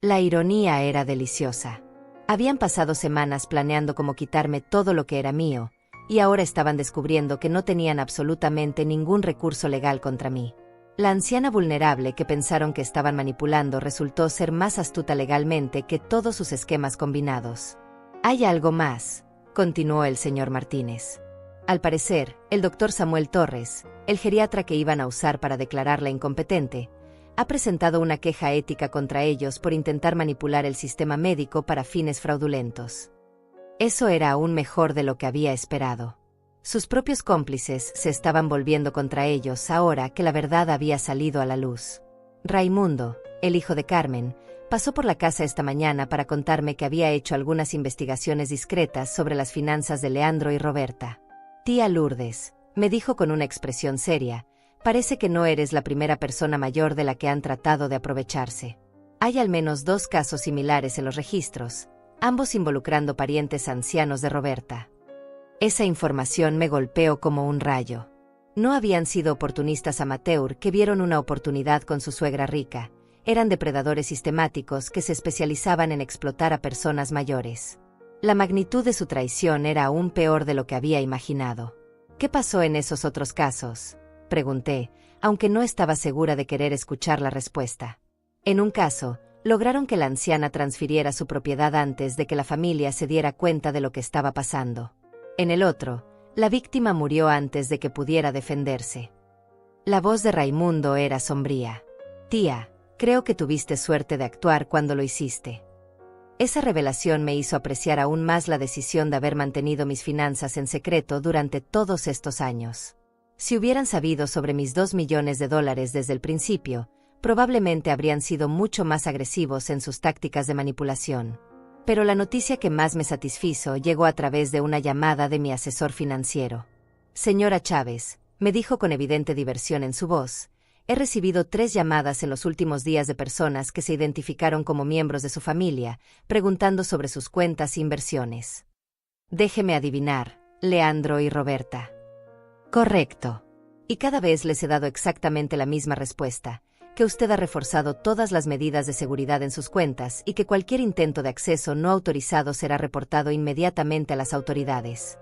Speaker 1: La ironía era deliciosa. Habían pasado semanas planeando cómo quitarme todo lo que era mío, y ahora estaban descubriendo que no tenían absolutamente ningún recurso legal contra mí. La anciana vulnerable que pensaron que estaban manipulando resultó ser más astuta legalmente que todos sus esquemas combinados. «Hay algo más», continuó el señor Martínez. Al parecer, el doctor Samuel Torres, el geriatra que iban a usar para declararla incompetente, ha presentado una queja ética contra ellos por intentar manipular el sistema médico para fines fraudulentos. Eso era aún mejor de lo que había esperado. Sus propios cómplices se estaban volviendo contra ellos ahora que la verdad había salido a la luz. Raimundo, el hijo de Carmen, pasó por la casa esta mañana para contarme que había hecho algunas investigaciones discretas sobre las finanzas de Leandro y Roberta. «Tía Lourdes», me dijo con una expresión seria, «parece que no eres la primera persona mayor de la que han tratado de aprovecharse. Hay al menos 2 casos similares en los registros, ambos involucrando parientes ancianos de Roberta». Esa información me golpeó como un rayo. No habían sido oportunistas amateur que vieron una oportunidad con su suegra rica, eran depredadores sistemáticos que se especializaban en explotar a personas mayores. La magnitud de su traición era aún peor de lo que había imaginado. «¿Qué pasó en esos otros casos?», pregunté, aunque no estaba segura de querer escuchar la respuesta. En un caso, lograron que la anciana transfiriera su propiedad antes de que la familia se diera cuenta de lo que estaba pasando. En el otro, la víctima murió antes de que pudiera defenderse. La voz de Raimundo era sombría. «Tía, creo que tuviste suerte de actuar cuando lo hiciste». Esa revelación me hizo apreciar aún más la decisión de haber mantenido mis finanzas en secreto durante todos estos años. Si hubieran sabido sobre mis $2 millones desde el principio, probablemente habrían sido mucho más agresivos en sus tácticas de manipulación. Pero la noticia que más me satisfizo llegó a través de una llamada de mi asesor financiero. «Señora Chávez», me dijo con evidente diversión en su voz, «he recibido 3 llamadas en los últimos días de personas que se identificaron como miembros de su familia, preguntando sobre sus cuentas e inversiones. Déjeme adivinar, Leandro y Roberta». «Correcto. Y cada vez les he dado exactamente la misma respuesta, que usted ha reforzado todas las medidas de seguridad en sus cuentas y que cualquier intento de acceso no autorizado será reportado inmediatamente a las autoridades».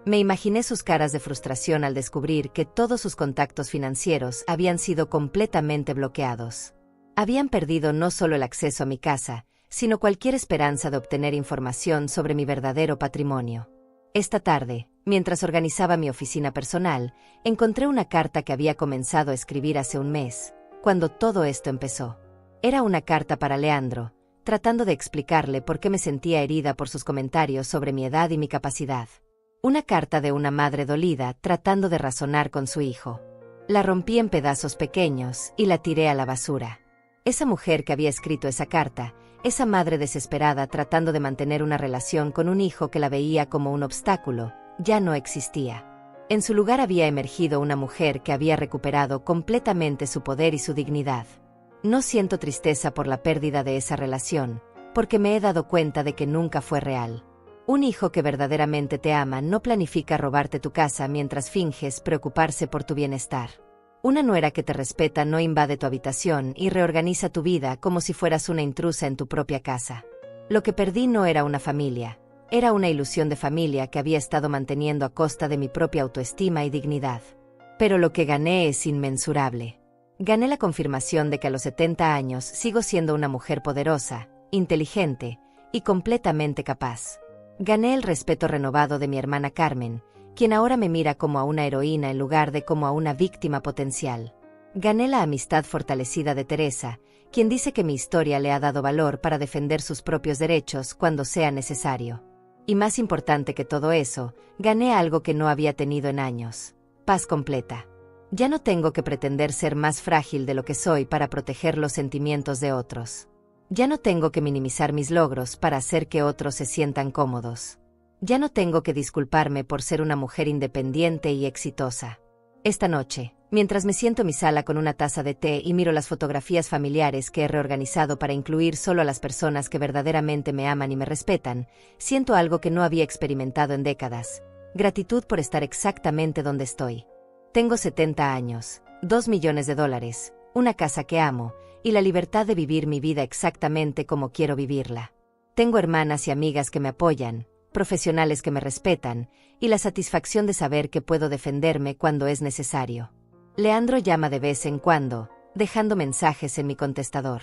Speaker 1: Me imaginé sus caras de frustración al descubrir que todos sus contactos financieros habían sido completamente bloqueados. Habían perdido no solo el acceso a mi casa, sino cualquier esperanza de obtener información sobre mi verdadero patrimonio. Esta tarde, mientras organizaba mi oficina personal, encontré una carta que había comenzado a escribir hace un mes, cuando todo esto empezó. Era una carta para Leandro, tratando de explicarle por qué me sentía herida por sus comentarios sobre mi edad y mi capacidad. Una carta de una madre dolida tratando de razonar con su hijo. La rompí en pedazos pequeños y la tiré a la basura. Esa mujer que había escrito esa carta, esa madre desesperada tratando de mantener una relación con un hijo que la veía como un obstáculo, ya no existía. En su lugar había emergido una mujer que había recuperado completamente su poder y su dignidad. No siento tristeza por la pérdida de esa relación, porque me he dado cuenta de que nunca fue real. Un hijo que verdaderamente te ama no planifica robarte tu casa mientras finges preocuparse por tu bienestar. Una nuera que te respeta no invade tu habitación y reorganiza tu vida como si fueras una intrusa en tu propia casa. Lo que perdí no era una familia, era una ilusión de familia que había estado manteniendo a costa de mi propia autoestima y dignidad. Pero lo que gané es inmensurable. Gané la confirmación de que a los 70 años sigo siendo una mujer poderosa, inteligente y completamente capaz. Gané el respeto renovado de mi hermana Carmen, quien ahora me mira como a una heroína en lugar de como a una víctima potencial. Gané la amistad fortalecida de Teresa, quien dice que mi historia le ha dado valor para defender sus propios derechos cuando sea necesario. Y más importante que todo eso, gané algo que no había tenido en años: paz completa. Ya no tengo que pretender ser más frágil de lo que soy para proteger los sentimientos de otros. Ya no tengo que minimizar mis logros para hacer que otros se sientan cómodos. Ya no tengo que disculparme por ser una mujer independiente y exitosa. Esta noche, mientras me siento en mi sala con una taza de té y miro las fotografías familiares que he reorganizado para incluir solo a las personas que verdaderamente me aman y me respetan, siento algo que no había experimentado en décadas: gratitud por estar exactamente donde estoy. Tengo 70 años, $2 millones, una casa que amo, y la libertad de vivir mi vida exactamente como quiero vivirla. Tengo hermanas y amigas que me apoyan, profesionales que me respetan, y la satisfacción de saber que puedo defenderme cuando es necesario. Leandro llama de vez en cuando, dejando mensajes en mi contestador.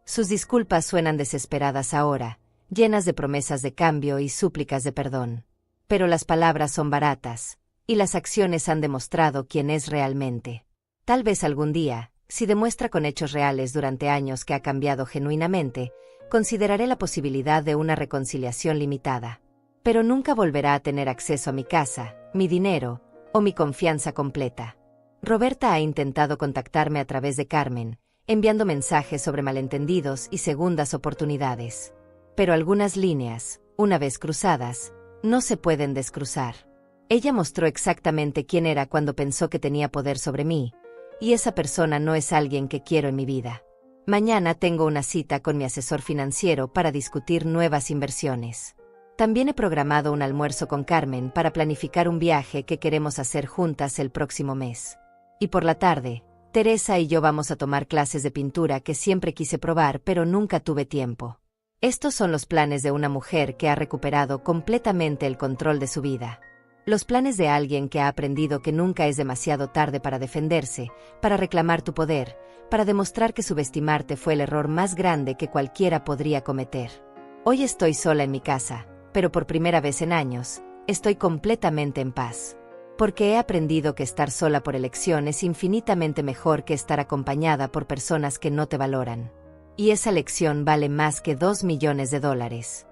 Speaker 1: Sus disculpas suenan desesperadas ahora, llenas de promesas de cambio y súplicas de perdón. Pero las palabras son baratas, y las acciones han demostrado quién es realmente. Tal vez algún día, si demuestra con hechos reales durante años que ha cambiado genuinamente, consideraré la posibilidad de una reconciliación limitada. Pero nunca volverá a tener acceso a mi casa, mi dinero o mi confianza completa. Roberta ha intentado contactarme a través de Carmen, enviando mensajes sobre malentendidos y segundas oportunidades. Pero algunas líneas, una vez cruzadas, no se pueden descruzar. Ella mostró exactamente quién era cuando pensó que tenía poder sobre mí, y esa persona no es alguien que quiero en mi vida. Mañana tengo una cita con mi asesor financiero para discutir nuevas inversiones. También he programado un almuerzo con Carmen para planificar un viaje que queremos hacer juntas el próximo mes. Y por la tarde, Teresa y yo vamos a tomar clases de pintura que siempre quise probar pero nunca tuve tiempo. Estos son los planes de una mujer que ha recuperado completamente el control de su vida. Los planes de alguien que ha aprendido que nunca es demasiado tarde para defenderse, para reclamar tu poder, para demostrar que subestimarte fue el error más grande que cualquiera podría cometer. Hoy estoy sola en mi casa, pero por primera vez en años, estoy completamente en paz. Porque he aprendido que estar sola por elección es infinitamente mejor que estar acompañada por personas que no te valoran. Y esa lección vale más que $2 millones.